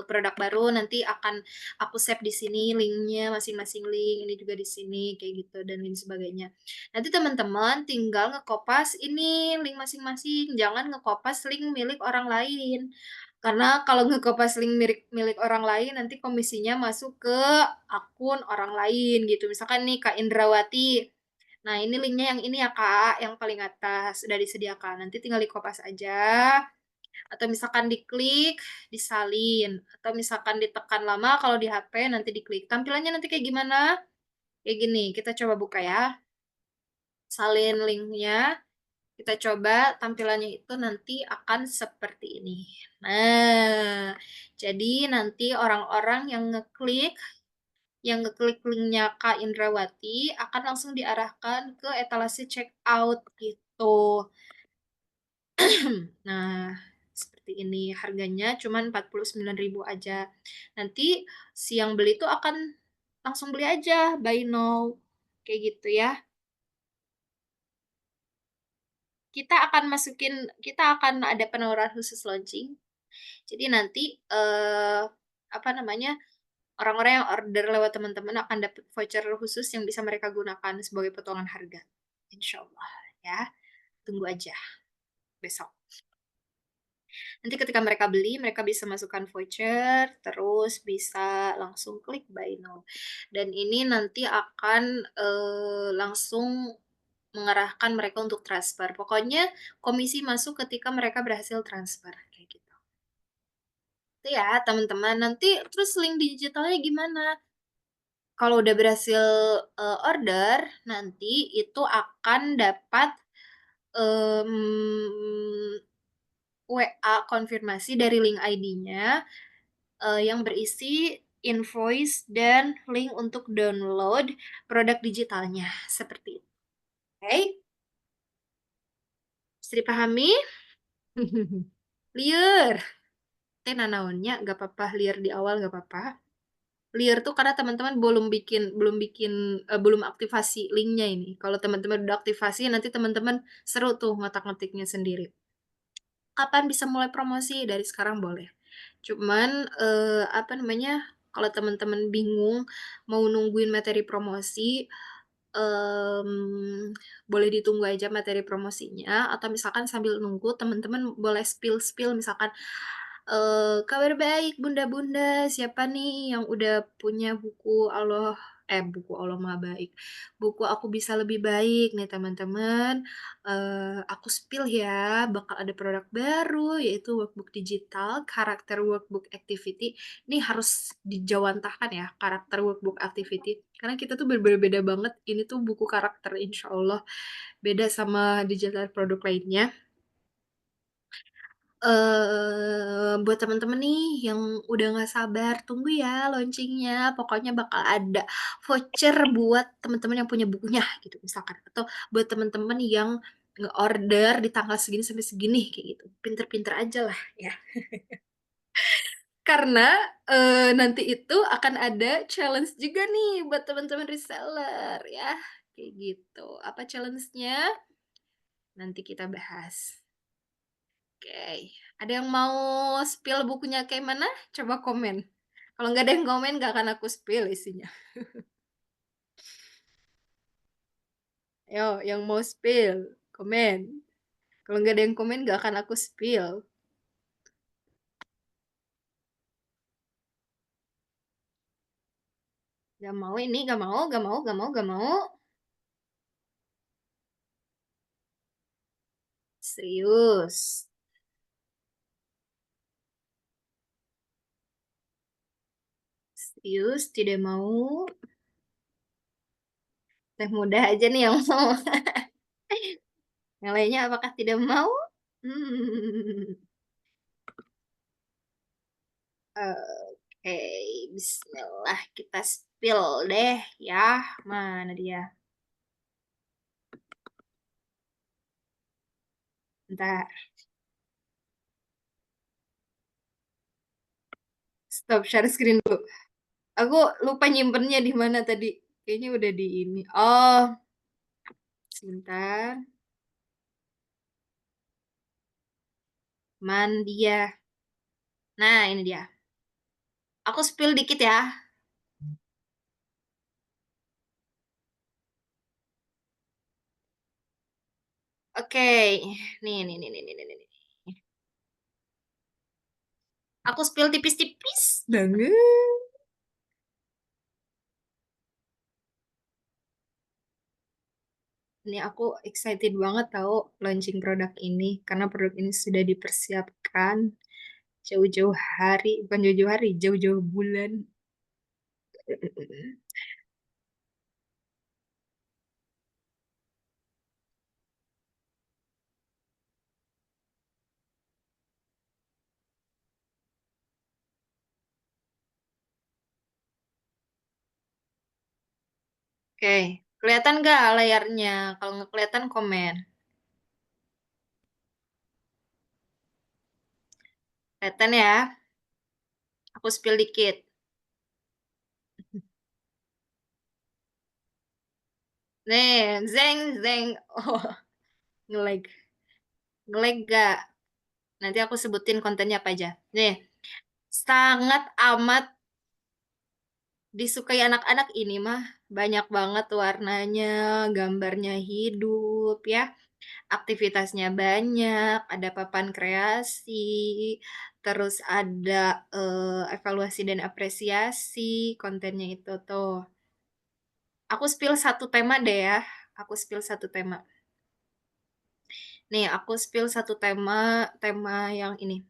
produk baru nanti akan aku save di sini linknya, masing-masing link, ini juga di sini, kayak gitu, dan lain sebagainya. Nanti teman-teman tinggal ngekopas ini link masing-masing, jangan ngekopas link milik orang lain. Karena kalau nge-kopas link milik orang lain, nanti komisinya masuk ke akun orang lain gitu. Misalkan nih Kak Indrawati, nah ini linknya yang ini ya Kak, yang paling atas, sudah disediakan. Nanti tinggal di-kopas aja, atau misalkan diklik, disalin, atau misalkan ditekan lama kalau di HP nanti diklik. Tampilannya nanti kayak gimana? Kayak gini, kita coba buka ya. Salin linknya, kita coba tampilannya itu nanti akan seperti ini. Nah, jadi nanti orang-orang yang ngeklik yang ngeklik linknya Kak Indrawati akan langsung diarahkan ke etalase checkout gitu. Nah, seperti ini harganya cuman 49.000 aja. Nanti si yang beli tuh akan langsung beli aja, buy now, kayak gitu ya. Kita akan ada penawaran khusus launching. Jadi nanti, apa namanya, orang-orang yang order lewat teman-teman akan dapat voucher khusus yang bisa mereka gunakan sebagai potongan harga. Insyaallah ya, tunggu aja besok. Nanti ketika mereka beli, mereka bisa masukkan voucher, terus bisa langsung klik buy now. Dan ini nanti akan, langsung mengarahkan mereka untuk transfer. Pokoknya komisi masuk ketika mereka berhasil transfer, kayak gitu. Itu ya teman-teman, nanti terus link digitalnya gimana? Kalau udah berhasil, order, nanti itu akan dapat, WA konfirmasi dari link ID-nya, yang berisi invoice dan link untuk download produk digitalnya, seperti itu. Oke, bisa dipahami? Lieur, teh nanaonnya nggak apa-apa lieur di awal nggak apa-apa. Lieur tuh karena teman-teman belum aktivasi linknya ini. Kalau teman-teman udah aktivasi, nanti teman-teman seru tuh ngotak-ngatiknya sendiri. Kapan bisa mulai promosi? Dari sekarang boleh. Cuman, apa namanya, kalau teman-teman bingung mau nungguin materi promosi, boleh ditunggu aja materi promosinya atau misalkan sambil nunggu teman-teman boleh spill-spill misalkan, "Kabar baik bunda-bunda, siapa nih yang udah punya buku Allah Maha Baik, buku Aku Bisa Lebih Baik nih teman-teman, aku spill ya, bakal ada produk baru yaitu workbook digital, karakter workbook activity." Ini harus dijawantahkan ya, karakter workbook activity, karena kita tuh berbeda-beda banget, ini tuh buku karakter insya Allah, beda sama digital produk lainnya. Buat temen-temen nih yang udah nggak sabar, tunggu ya launching-nya, pokoknya bakal ada voucher buat temen-temen yang punya bukunya gitu misalkan, atau buat temen-temen yang nge-order di tanggal segini sampai segini, kayak gitu. Pinter-pinter aja lah ya. Karena, nanti itu akan ada challenge juga nih buat teman-teman reseller ya, kayak gitu. Apa challenge-nya? Nanti kita bahas. Oke, ada yang mau spill bukunya kayak mana? Coba komen. Kalau nggak ada yang komen, nggak akan aku spill isinya. Ayo, yang mau spill, komen. Kalau nggak ada yang komen, nggak akan aku spill. Nggak mau ini, nggak mau, nggak mau, nggak mau, nggak mau. Serius. Serius, tidak mau. Teh muda aja nih yang mau. Yang lainnya apakah tidak mau? Hmm. Oke, bismillah kita spill deh ya. Mana dia? Bentar, stop share screen dulu. Aku lupa nyimpennya di mana tadi. Kayaknya udah di ini. Oh, sebentar. Man dia. Nah, ini dia. Aku spill dikit ya. Oke. Nih. Aku spill tipis-tipis banget. Ini aku excited banget tahu launching produk ini karena produk ini sudah dipersiapkan jauh-jauh hari, bukan jauh-jauh hari, jauh-jauh bulan. Oke, kelihatan nggak layarnya? Kalau nggak kelihatan komen. Kelihatan ya? Aku spill dikit. Nih, zeng zeng. Oh, nge-lag. Nge-lag nggak? Nanti aku sebutin kontennya apa aja. Nih, sangat amat disukai anak-anak ini mah. Banyak banget warnanya, gambarnya hidup ya. Aktivitasnya banyak, ada papan kreasi, terus ada, evaluasi dan apresiasi, kontennya itu tuh. Aku spill satu tema deh ya, aku spill satu tema. Nih, aku spill satu tema, tema yang ini.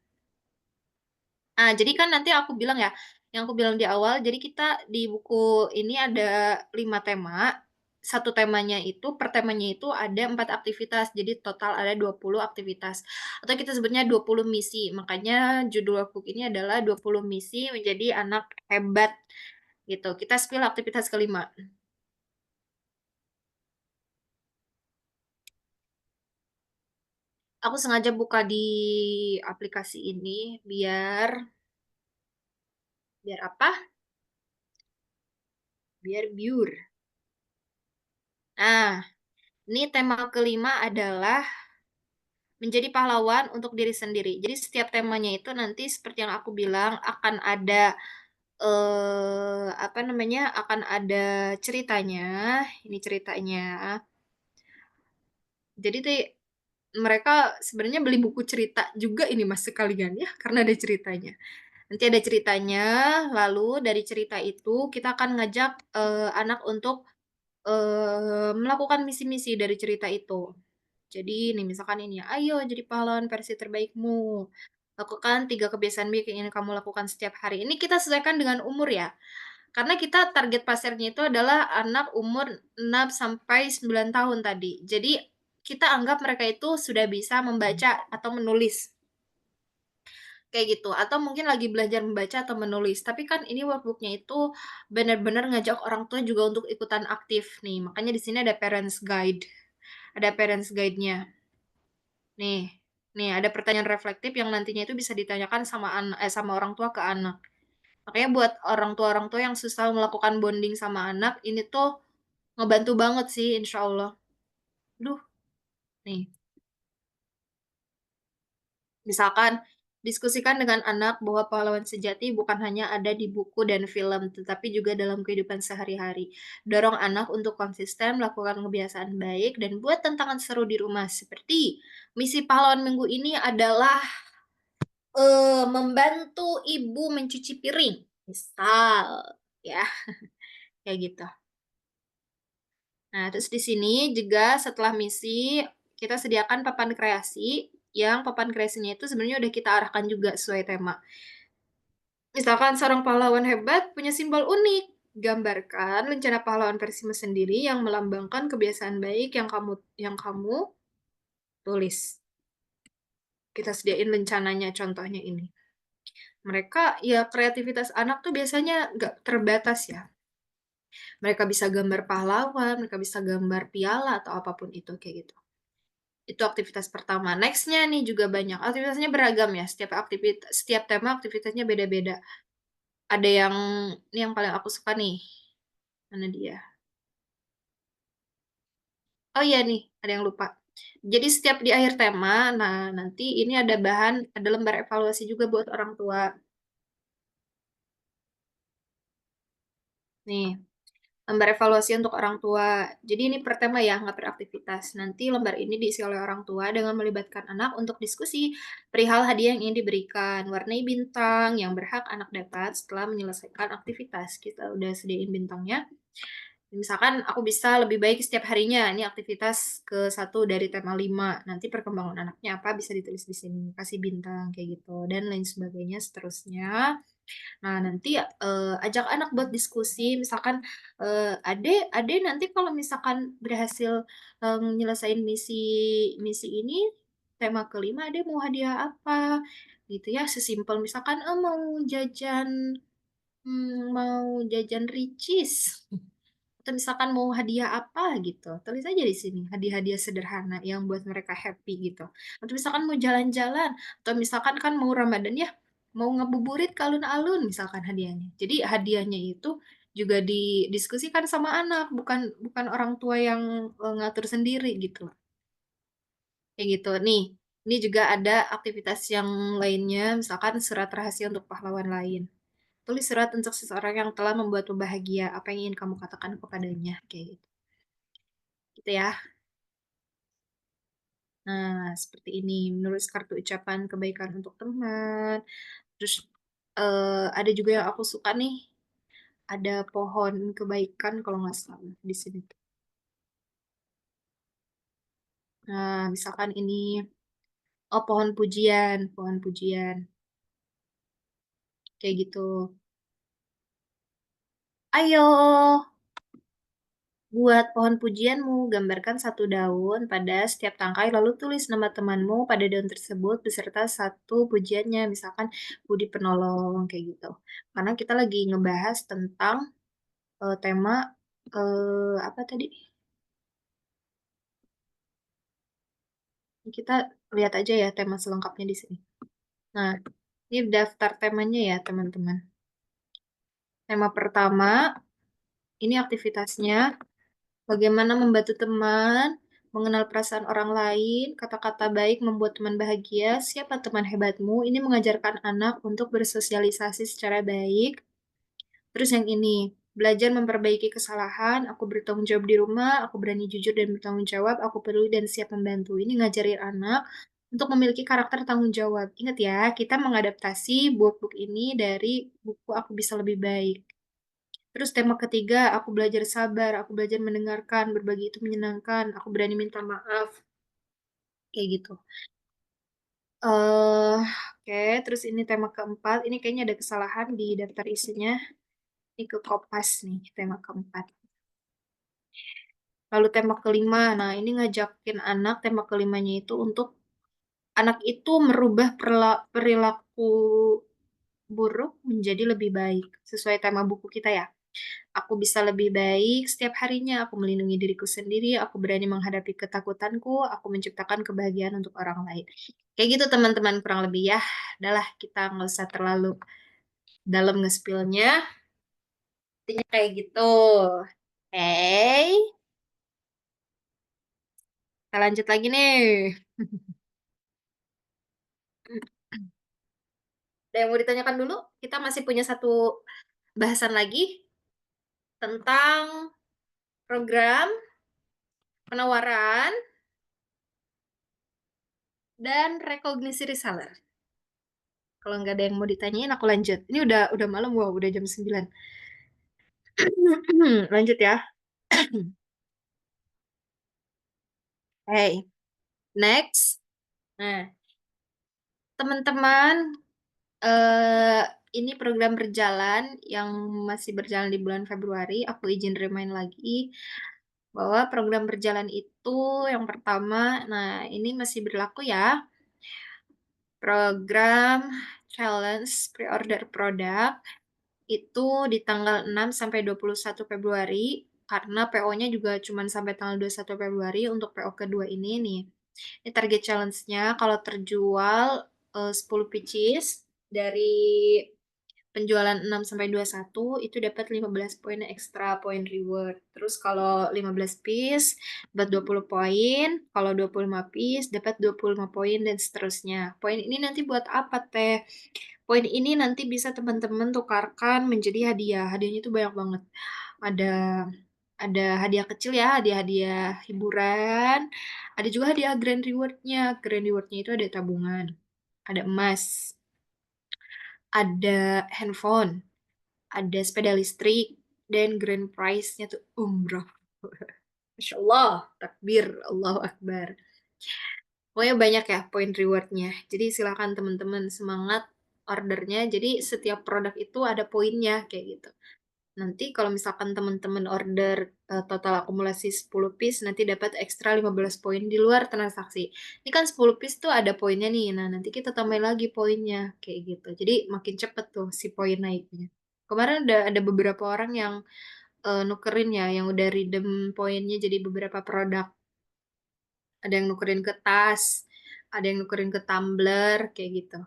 Jadi kan nanti aku bilang ya, yang aku bilang di awal, jadi kita di buku ini ada 5 tema, satu temanya itu per temanya itu ada 4 aktivitas, jadi total ada 20 aktivitas, atau kita sebutnya 20 misi. Makanya judul buku ini adalah 20 misi menjadi anak hebat, gitu. Kita spill aktivitas kelima. Aku sengaja buka di aplikasi ini biar biar apa? Biar biur. Nah, ini tema kelima adalah menjadi pahlawan untuk diri sendiri. Jadi setiap temanya itu nanti seperti yang aku bilang akan ada, apa namanya, akan ada ceritanya, ini ceritanya. Jadi tuh mereka sebenarnya beli buku cerita juga ini Mas sekalian ya, karena ada ceritanya. Nanti ada ceritanya, lalu dari cerita itu kita akan ngajak, anak untuk, melakukan misi-misi dari cerita itu. Jadi nih misalkan ini ya, "Ayo jadi pahlawan versi terbaikmu. Lakukan 3 kebiasaan baik yang ingin kamu lakukan setiap hari." Ini kita sesuaikan dengan umur ya, karena kita target pasarnya itu adalah anak umur 6 sampai 9 tahun tadi. Jadi kita anggap mereka itu sudah bisa membaca atau menulis, kayak gitu, atau mungkin lagi belajar membaca atau menulis. Tapi kan ini workbook-nya itu benar-benar ngajak orang tua juga untuk ikutan aktif nih, makanya di sini ada parents guide-nya. Nih nih ada pertanyaan reflektif yang nantinya itu bisa ditanyakan sama orang tua ke anak. Makanya buat orang tua yang susah melakukan bonding sama anak, ini tuh ngebantu banget sih insya Allah. Duh, nih, misalkan diskusikan dengan anak bahwa pahlawan sejati bukan hanya ada di buku dan film, tetapi juga dalam kehidupan sehari-hari. Dorong anak untuk konsisten melakukan kebiasaan baik dan buat tantangan seru di rumah seperti misi pahlawan minggu ini adalah membantu ibu mencuci piring, misal, ya, kayak gitu. Nah, terus di sini juga setelah misi, kita sediakan papan kreasi, yang papan kreasinya itu sebenarnya udah kita arahkan juga sesuai tema. Misalkan seorang pahlawan hebat punya simbol unik, gambarkan rencana pahlawan versimu sendiri yang melambangkan kebiasaan baik yang kamu tulis. Kita sediain rencananya, contohnya ini. Mereka, ya kreativitas anak tuh biasanya nggak terbatas ya. Mereka bisa gambar pahlawan, mereka bisa gambar piala atau apapun itu kayak gitu. Itu aktivitas pertama. Next-nya nih juga banyak. Aktivitasnya beragam ya. Setiap tema aktivitasnya beda-beda. Ada yang ini yang paling aku suka nih. Mana dia? Oh iya nih, ada yang lupa. Jadi setiap di akhir tema, nah nanti ini ada lembar evaluasi juga buat orang tua. Nih, lembar evaluasi untuk orang tua. Jadi ini per tema ya, nggak per aktivitas. Nanti lembar ini diisi oleh orang tua dengan melibatkan anak untuk diskusi perihal hadiah yang ingin diberikan. Warnai bintang yang berhak anak dapat setelah menyelesaikan aktivitas. Kita udah sediain bintangnya. Misalkan aku bisa lebih baik setiap harinya. Ini aktivitas ke satu dari tema 5. Nanti perkembangan anaknya apa bisa ditulis di sini. Kasih bintang kayak gitu. Dan lain sebagainya seterusnya. Nah, nanti, ajak anak buat diskusi, misalkan, "Ade nanti kalau misalkan berhasil, nyelesain misi misi ini, tema kelima, Ade mau hadiah apa?" Gitu ya, sesimpel misalkan, mau jajan Ricis, atau misalkan mau hadiah apa gitu, tulis aja di sini, hadiah-hadiah sederhana yang buat mereka happy gitu. Atau misalkan mau jalan-jalan, atau misalkan kan mau Ramadan ya, mau ngabuburit ke alun-alun misalkan hadiahnya. Jadi hadiahnya itu juga didiskusikan sama anak, bukan bukan orang tua yang ngatur sendiri gitu. Kayak gitu. Nih, ini juga ada aktivitas yang lainnya, misalkan surat rahasia untuk pahlawan lain. Tulis surat untuk seseorang yang telah membuatmu bahagia. Apa yang ingin kamu katakan kepadanya? Kayak gitu. Gitu ya. Nah, seperti ini. Menulis kartu ucapan kebaikan untuk teman. Terus ada juga yang aku suka nih. Ada pohon kebaikan kalau nggak salah di sini. Nah, misalkan ini, oh pohon pujian, pohon pujian. Kayak gitu. Ayo, buat pohon pujianmu, gambarkan satu daun pada setiap tangkai, lalu tulis nama temanmu pada daun tersebut beserta satu pujiannya, misalkan Budi Penolong, kayak gitu. Karena kita lagi ngebahas tentang tema, apa tadi? Kita lihat aja ya tema selengkapnya di sini. Nah, ini daftar temanya ya, teman-teman. Tema pertama, ini aktivitasnya. Bagaimana membantu teman, mengenal perasaan orang lain, kata-kata baik membuat teman bahagia, siapa teman hebatmu, ini mengajarkan anak untuk bersosialisasi secara baik. Terus yang ini, belajar memperbaiki kesalahan, aku bertanggung jawab di rumah, aku berani jujur dan bertanggung jawab, aku peduli dan siap membantu. Ini ngajarin anak untuk memiliki karakter tanggung jawab. Ingat ya, kita mengadaptasi buku ini dari buku Aku Bisa Lebih Baik. Terus tema ketiga, aku belajar sabar, aku belajar mendengarkan, berbagi itu menyenangkan, aku berani minta maaf, kayak gitu. Oke, terus ini tema keempat, ini kayaknya ada kesalahan di daftar isinya. Ini ke Kopas nih, tema keempat. Lalu tema kelima, nah ini ngajakin anak, tema kelimanya itu untuk anak itu merubah perilaku buruk menjadi lebih baik, sesuai tema buku kita ya. Aku bisa lebih baik setiap harinya. Aku melindungi diriku sendiri. Aku berani menghadapi ketakutanku. Aku menciptakan kebahagiaan untuk orang lain. Kayak gitu teman-teman kurang lebih ya. Udahlah kita nggak usah terlalu dalam nge-spillnya. Intinya kayak gitu. Hey, kita lanjut lagi nih. Ada yang mau ditanyakan dulu? Kita masih punya satu bahasan lagi tentang program penawaran dan rekognisi reseller. Kalau nggak ada yang mau ditanyain, aku lanjut. Ini udah malam, wow, udah jam 9. Lanjut ya. Hey, next. Nah, teman-teman, eh ini program berjalan yang masih berjalan di bulan Februari. Aku izin remind lagi bahwa program berjalan itu yang pertama, nah ini masih berlaku ya. Program challenge pre-order produk itu di tanggal 6 sampai 21 Februari karena PO-nya juga cuma sampai tanggal 21 Februari untuk PO kedua ini nih. Ini target challenge-nya kalau terjual 10 pieces dari penjualan 6 sampai 21 itu dapat 15 poin ekstra poin reward. Terus kalau 15 piece dapat 20 poin, kalau 25 piece dapat 25 poin dan seterusnya. Poin ini nanti buat apa, Teh? Poin ini nanti bisa teman-teman tukarkan menjadi hadiah. Hadiahnya itu banyak banget. Ada ada hadiah kecil ya, hadiah-hadiah hiburan. Ada juga hadiah grand reward-nya. Grand reward-nya itu ada tabungan, ada emas, ada handphone, ada sepeda listrik, dan grand prize-nya tuh umroh. Masya Allah, takbir, Allahu Akbar. Pokoknya banyak ya poin reward-nya. Jadi silakan teman-teman semangat ordernya. Jadi setiap produk itu ada poinnya kayak gitu. Nanti kalau misalkan teman-teman order total akumulasi 10 piece, nanti dapat ekstra 15 poin di luar transaksi. Ini kan 10 piece tuh ada poinnya nih. Nah, nanti kita tambah lagi poinnya kayak gitu. Jadi makin cepet tuh si poin naiknya. Kemarin ada beberapa orang yang nukerin ya yang udah redeem poinnya jadi beberapa produk. Ada yang nukerin ke tas, ada yang nukerin ke tumbler, kayak gitu.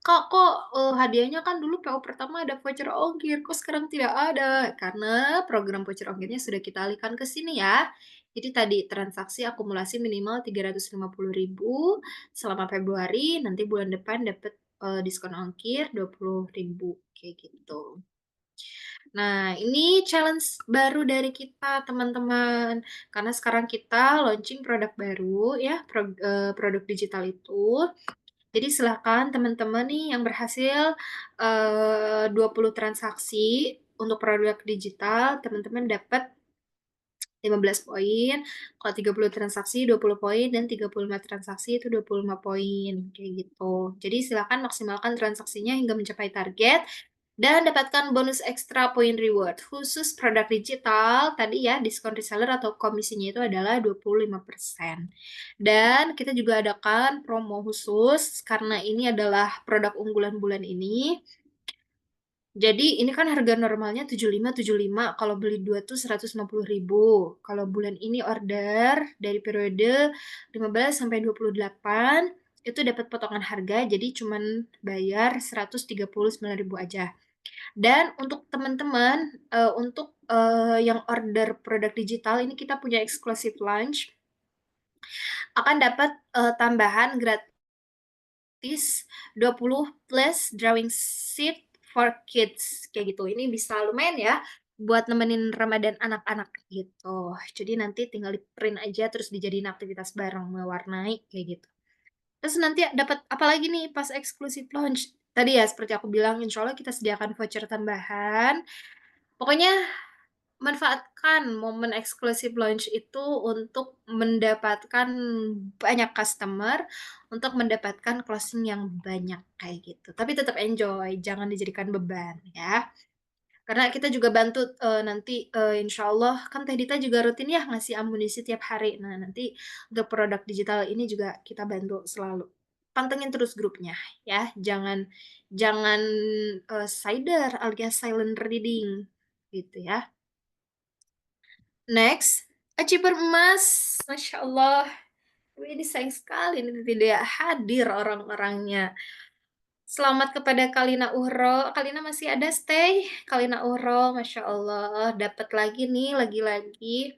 "Kak, kok, hadiahnya kan dulu PO pertama ada voucher ongkir, kok sekarang tidak ada?" Karena program voucher ongkirnya sudah kita alihkan ke sini ya. Jadi tadi transaksi akumulasi minimal 350.000 selama Februari, nanti bulan depan dapat, diskon ongkir 20.000 kayak gitu. Nah, ini challenge baru dari kita, teman-teman. Karena sekarang kita launching produk baru ya, produk digital itu. Jadi silakan teman-teman nih yang berhasil, 20 transaksi untuk produk digital, teman-teman dapat 15 poin, kalau 30 transaksi 20 poin, dan 35 transaksi itu 25 poin, kayak gitu. Jadi silakan maksimalkan transaksinya hingga mencapai target, dan dapatkan bonus ekstra poin reward. Khusus produk digital, tadi ya diskon reseller atau komisinya itu adalah 25%. Dan kita juga adakan promo khusus, karena ini adalah produk unggulan bulan ini. Jadi ini kan harga normalnya 75 kalau beli 2 tuh 150.000. Kalau bulan ini order dari periode 15 sampai 28 itu dapat potongan harga, jadi cuman bayar 139.000 aja. Dan untuk teman-teman, untuk, yang order produk digital ini kita punya exclusive launch, akan dapat, tambahan gratis 20 plus drawing sheet for kids, kayak gitu. Ini bisa lumayan ya, buat nemenin Ramadan anak-anak, gitu. Jadi nanti tinggal di-print aja, terus dijadiin aktivitas bareng, mewarnai, kayak gitu. Terus nanti dapat apa lagi nih pas exclusive launch? Tadi ya seperti aku bilang, insya Allah kita sediakan voucher tambahan. Pokoknya manfaatkan momen eksklusif launch itu untuk mendapatkan banyak customer, untuk mendapatkan closing yang banyak, kayak gitu. Tapi tetap enjoy, jangan dijadikan beban ya. Karena kita juga bantu, nanti, insyaallah kan Teh Dita juga rutin ya ngasih amunisi tiap hari. Nah, nanti untuk produk digital ini juga kita bantu selalu. Pantengin terus grupnya ya, jangan jangan, cider alias silent reading, gitu ya. Next, achiever emas, Masya Allah. Ini sayang sekali ini tidak hadir orang-orangnya. Selamat kepada Kalina Uhro. Kalina masih ada stay? Kalina Uhro, Masya Allah, dapat lagi nih, lagi-lagi.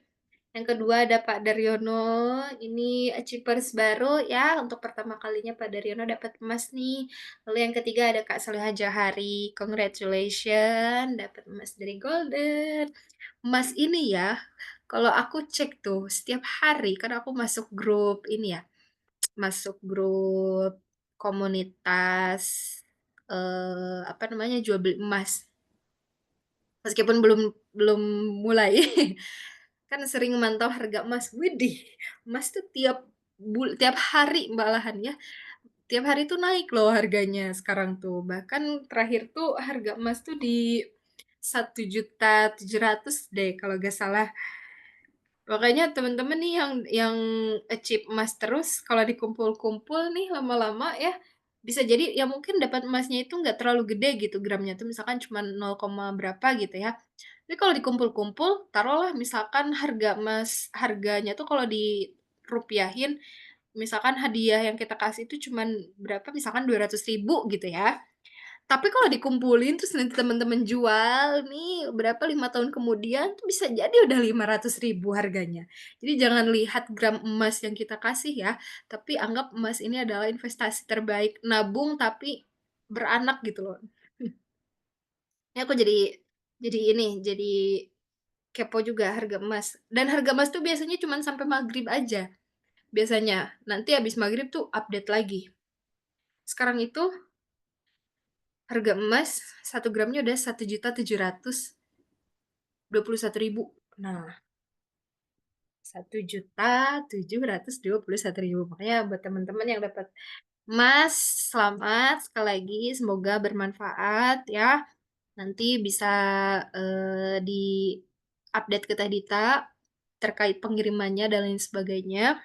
Yang kedua ada Pak Daryono, ini achievers baru ya, untuk pertama kalinya Pak Daryono dapat emas nih. Lalu yang ketiga ada Kak Saleha Johari, congratulations, dapat emas dari Golden. Emas ini ya, kalau aku cek tuh setiap hari, kan aku masuk grup ini ya, masuk grup komunitas, apa namanya, jual beli emas. Meskipun belum belum mulai, kan sering memantau harga emas. Widih, emas tuh tiap hari malahan ya, tiap hari tuh naik loh harganya sekarang tuh. Bahkan terakhir tuh harga emas tuh di 1.700.000 deh kalau nggak salah. Makanya temen-temen nih yang achieve emas terus, kalau dikumpul-kumpul nih lama-lama ya, bisa jadi ya mungkin dapat emasnya itu nggak terlalu gede gitu gramnya tuh misalkan cuma 0, berapa gitu ya. Tapi kalau dikumpul-kumpul, taruhlah misalkan harga emas harganya tuh kalau dirupiahin, misalkan hadiah yang kita kasih itu cuman berapa, misalkan 200.000 gitu ya. Tapi kalau dikumpulin terus nanti teman-teman jual nih berapa, 5 tahun kemudian tuh bisa jadi udah 500.000 harganya. Jadi jangan lihat gram emas yang kita kasih ya, tapi anggap emas ini adalah investasi terbaik, nabung tapi beranak gitu loh. Ini aku jadi ini, jadi kepo juga harga emas, dan harga emas tuh biasanya cuman sampai maghrib aja, biasanya. Nanti habis maghrib tuh update lagi. Sekarang itu harga emas 1 gramnya udah 1.721.000. Nah, 1.721.000. Makanya buat teman-teman yang dapat emas, selamat sekali lagi, semoga bermanfaat ya. Nanti bisa, di-update ke Teh Dita terkait pengirimannya dan lain sebagainya.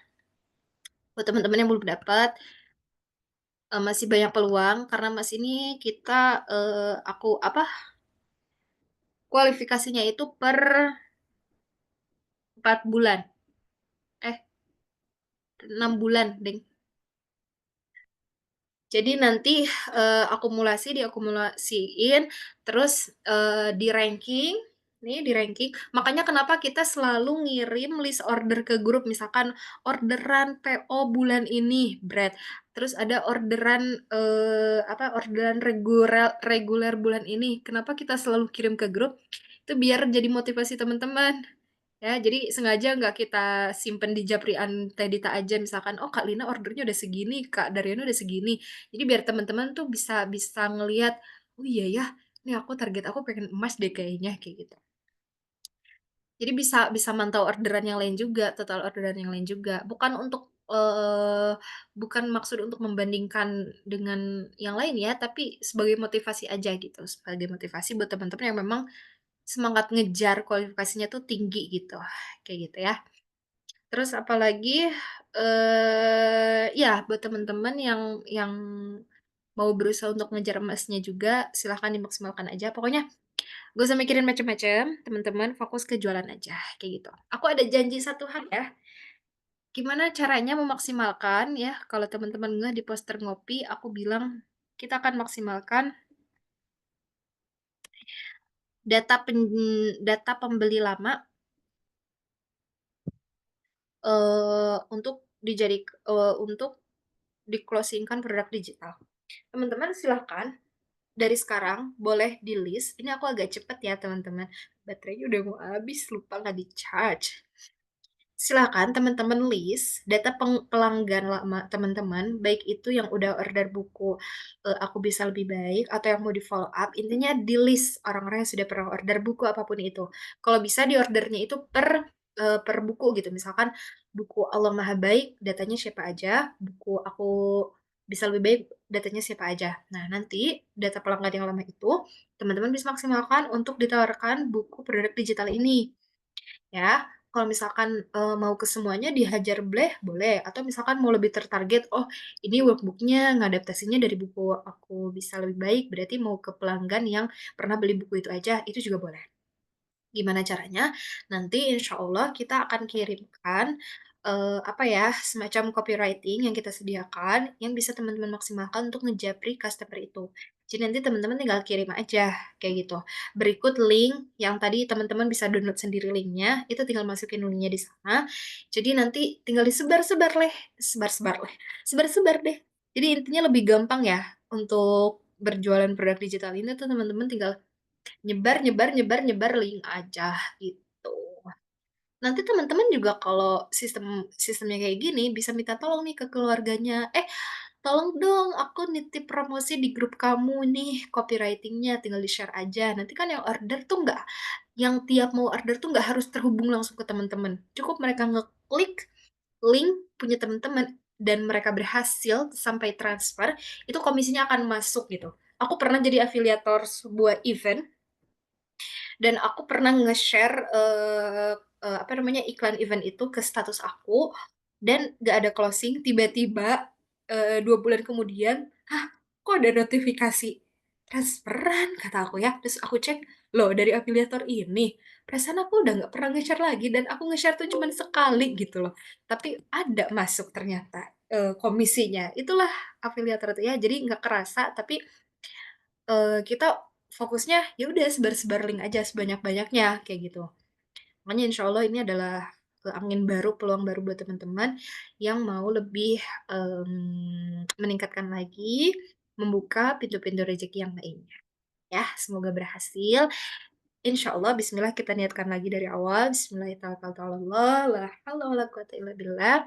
Buat teman-teman yang belum dapat, masih banyak peluang karena emas ini kita, aku apa, kualifikasinya itu per 4 bulan, eh 6 bulan, Deng. Jadi nanti, diakumulasiin, terus, di-ranking, nih di-ranking, makanya kenapa kita selalu ngirim list order ke grup, misalkan orderan PO bulan ini, Bread, terus ada orderan, orderan reguler bulan ini. Kenapa kita selalu kirim ke grup? Itu biar jadi motivasi teman-teman. Ya, jadi sengaja nggak kita simpen di Japrian Teh Dita aja misalkan, "Oh, Kak Lina ordernya udah segini, Kak Daryana udah segini." Jadi biar teman-teman tuh bisa bisa ngelihat, "Oh iya ya, ini target aku pengen emas deh kayaknya," kayak gitu. Jadi bisa bisa mantau orderan yang lain juga, total orderan yang lain juga. Bukan maksud untuk membandingkan dengan yang lain ya, tapi sebagai motivasi aja gitu, sebagai motivasi buat teman-teman yang memang semangat ngejar kualifikasinya tuh tinggi gitu, kayak gitu ya. Terus apalagi, ya buat teman-teman yang mau berusaha untuk ngejar emasnya juga, silahkan dimaksimalkan aja. Pokoknya gak usah mikirin macem-macem, teman-teman, fokus ke jualan aja, kayak gitu. Aku ada janji satu hal ya, gimana caranya memaksimalkan ya, kalau teman-teman ngeh di poster Ngopi, aku bilang kita akan maksimalkan data pen data pembeli lama, untuk di-closing-kan produk digital. Teman-teman silahkan dari sekarang boleh di-list, ini aku agak cepet ya teman-teman, baterainya udah mau habis, lupa nggak di-charge. Silakan teman-teman list data pelanggan lama teman-teman, baik itu yang udah order buku, Aku Bisa Lebih Baik atau yang mau di-follow up, intinya di-list orang-orang yang sudah pernah order buku apapun itu. Kalau bisa di ordernya itu per buku gitu, misalkan buku Allah Maha Baik, datanya siapa aja, buku Aku Bisa Lebih Baik, datanya siapa aja. Nah, nanti data pelanggan yang lama itu, teman-teman bisa maksimalkan untuk ditawarkan buku produk digital ini. Ya, kalau misalkan, mau ke semuanya dihajar bleh, boleh, atau misalkan mau lebih tertarget, "Oh, ini workbook-nya ngadaptasinya dari buku Aku Bisa Lebih Baik," berarti mau ke pelanggan yang pernah beli buku itu aja, itu juga boleh. Gimana caranya? Nanti insya Allah kita akan kirimkan, semacam copywriting yang kita sediakan, yang bisa teman-teman maksimalkan untuk ngejapri customer itu. Jadi nanti teman-teman tinggal kirim aja, kayak gitu. Berikut link yang tadi teman-teman bisa download sendiri linknya, itu tinggal masukin linknya di sana. Jadi nanti tinggal sebar-sebar deh. Jadi intinya lebih gampang ya untuk berjualan produk digital ini tuh teman-teman tinggal nyebar nyebar nyebar nyebar link aja gitu. Nanti teman-teman juga kalau sistemnya kayak gini bisa minta tolong nih ke keluarganya, "Eh, tolong dong aku nitip promosi di grup kamu nih copywriting-nya," tinggal di-share aja. Nanti kan yang tiap mau order tuh nggak harus terhubung langsung ke teman-teman. Cukup mereka ngeklik link punya teman-teman dan mereka berhasil sampai transfer, itu komisinya akan masuk gitu. Aku pernah jadi afiliator sebuah event dan aku pernah nge-share, iklan event itu ke status aku, dan nggak ada closing, tiba-tiba, 2 bulan kemudian, "Hah, kok ada notifikasi transferan?" Kata aku ya, terus aku cek, "Loh dari afiliator ini? Perasaan aku udah nggak pernah nge-share lagi dan aku nge-share tuh cuman sekali," gitu loh. Tapi ada masuk ternyata, komisinya. Itulah afiliator itu ya, jadi nggak kerasa, tapi kita fokusnya ya udah sebar-sebar link aja sebanyak-banyaknya, kayak gitu. Makanya insya Allah ini adalah, angin baru, peluang baru buat teman-teman yang mau lebih, meningkatkan lagi, membuka pintu-pintu rezeki yang lainnya. Ya, semoga berhasil. Insya Allah bismillah kita niatkan lagi dari awal, bismillahirrahmanirrahim, la haula wala quwata illa billah.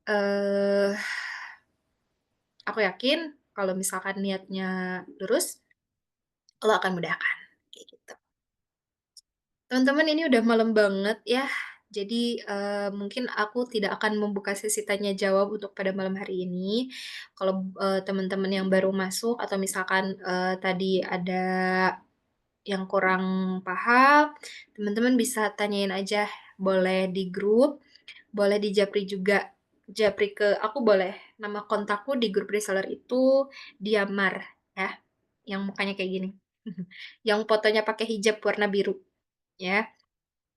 Eee, aku yakin kalau misalkan niatnya lurus, Allah akan mudahkan, kayak gitu. Teman-teman ini udah malam banget ya, jadi, mungkin aku tidak akan membuka sesi tanya jawab untuk pada malam hari ini. Kalau, teman-teman yang baru masuk atau misalkan, tadi ada yang kurang paham, teman-teman bisa tanyain aja, boleh di grup, boleh di japri juga. Japri ke aku boleh, nama kontakku di grup reseller itu Diamar ya, yang mukanya kayak gini. yang fotonya pakai hijab warna biru, ya.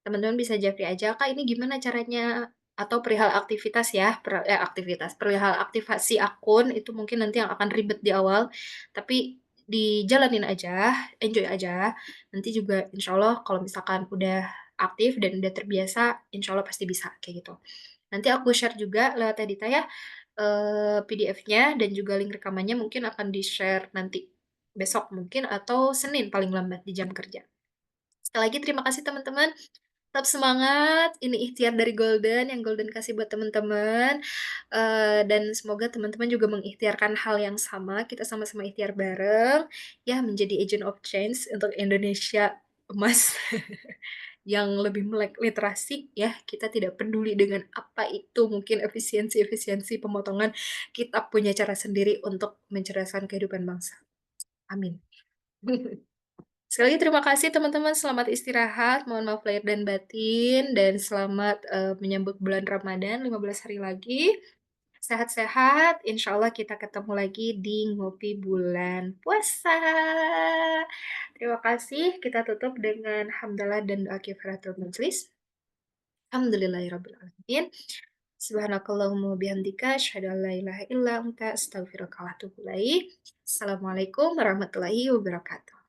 Teman-teman bisa japri aja, "Kak, ini gimana caranya?" Atau perihal aktivitas ya, aktivitas, perihal aktivasi akun itu mungkin nanti yang akan ribet di awal, tapi dijalanin aja, enjoy aja. Nanti juga insya Allah kalau misalkan udah aktif dan udah terbiasa, insya Allah pasti bisa, kayak gitu. Nanti aku share juga lewat Tadita ya, PDF-nya dan juga link rekamannya mungkin akan di-share nanti besok mungkin atau Senin paling lambat di jam kerja. Sekali lagi terima kasih teman-teman. Tetap semangat, ini ikhtiar dari Golden, yang Golden kasih buat teman-teman, dan semoga teman-teman juga mengikhtiarkan hal yang sama, kita sama-sama ikhtiar bareng, ya menjadi agent of change untuk Indonesia emas yang lebih melek literasi, ya kita tidak peduli dengan apa itu mungkin efisiensi-efisiensi pemotongan, kita punya cara sendiri untuk mencerdaskan kehidupan bangsa. Amin. Sekali lagi terima kasih teman-teman, selamat istirahat, mohon maaf lahir dan batin, dan selamat, menyambut bulan Ramadan 15 hari lagi. Sehat-sehat, insya Allah kita ketemu lagi di ngopi bulan puasa. Terima kasih, kita tutup dengan hamdalah dan doa kifaratul majelis. Alhamdulillahirrabbilalamin. Subhanakallahumma wabihamdika, asyhadu an la ilaha illa anta, astaghfiruka wa atubu ilaik. Assalamualaikum warahmatullahi wabarakatuh.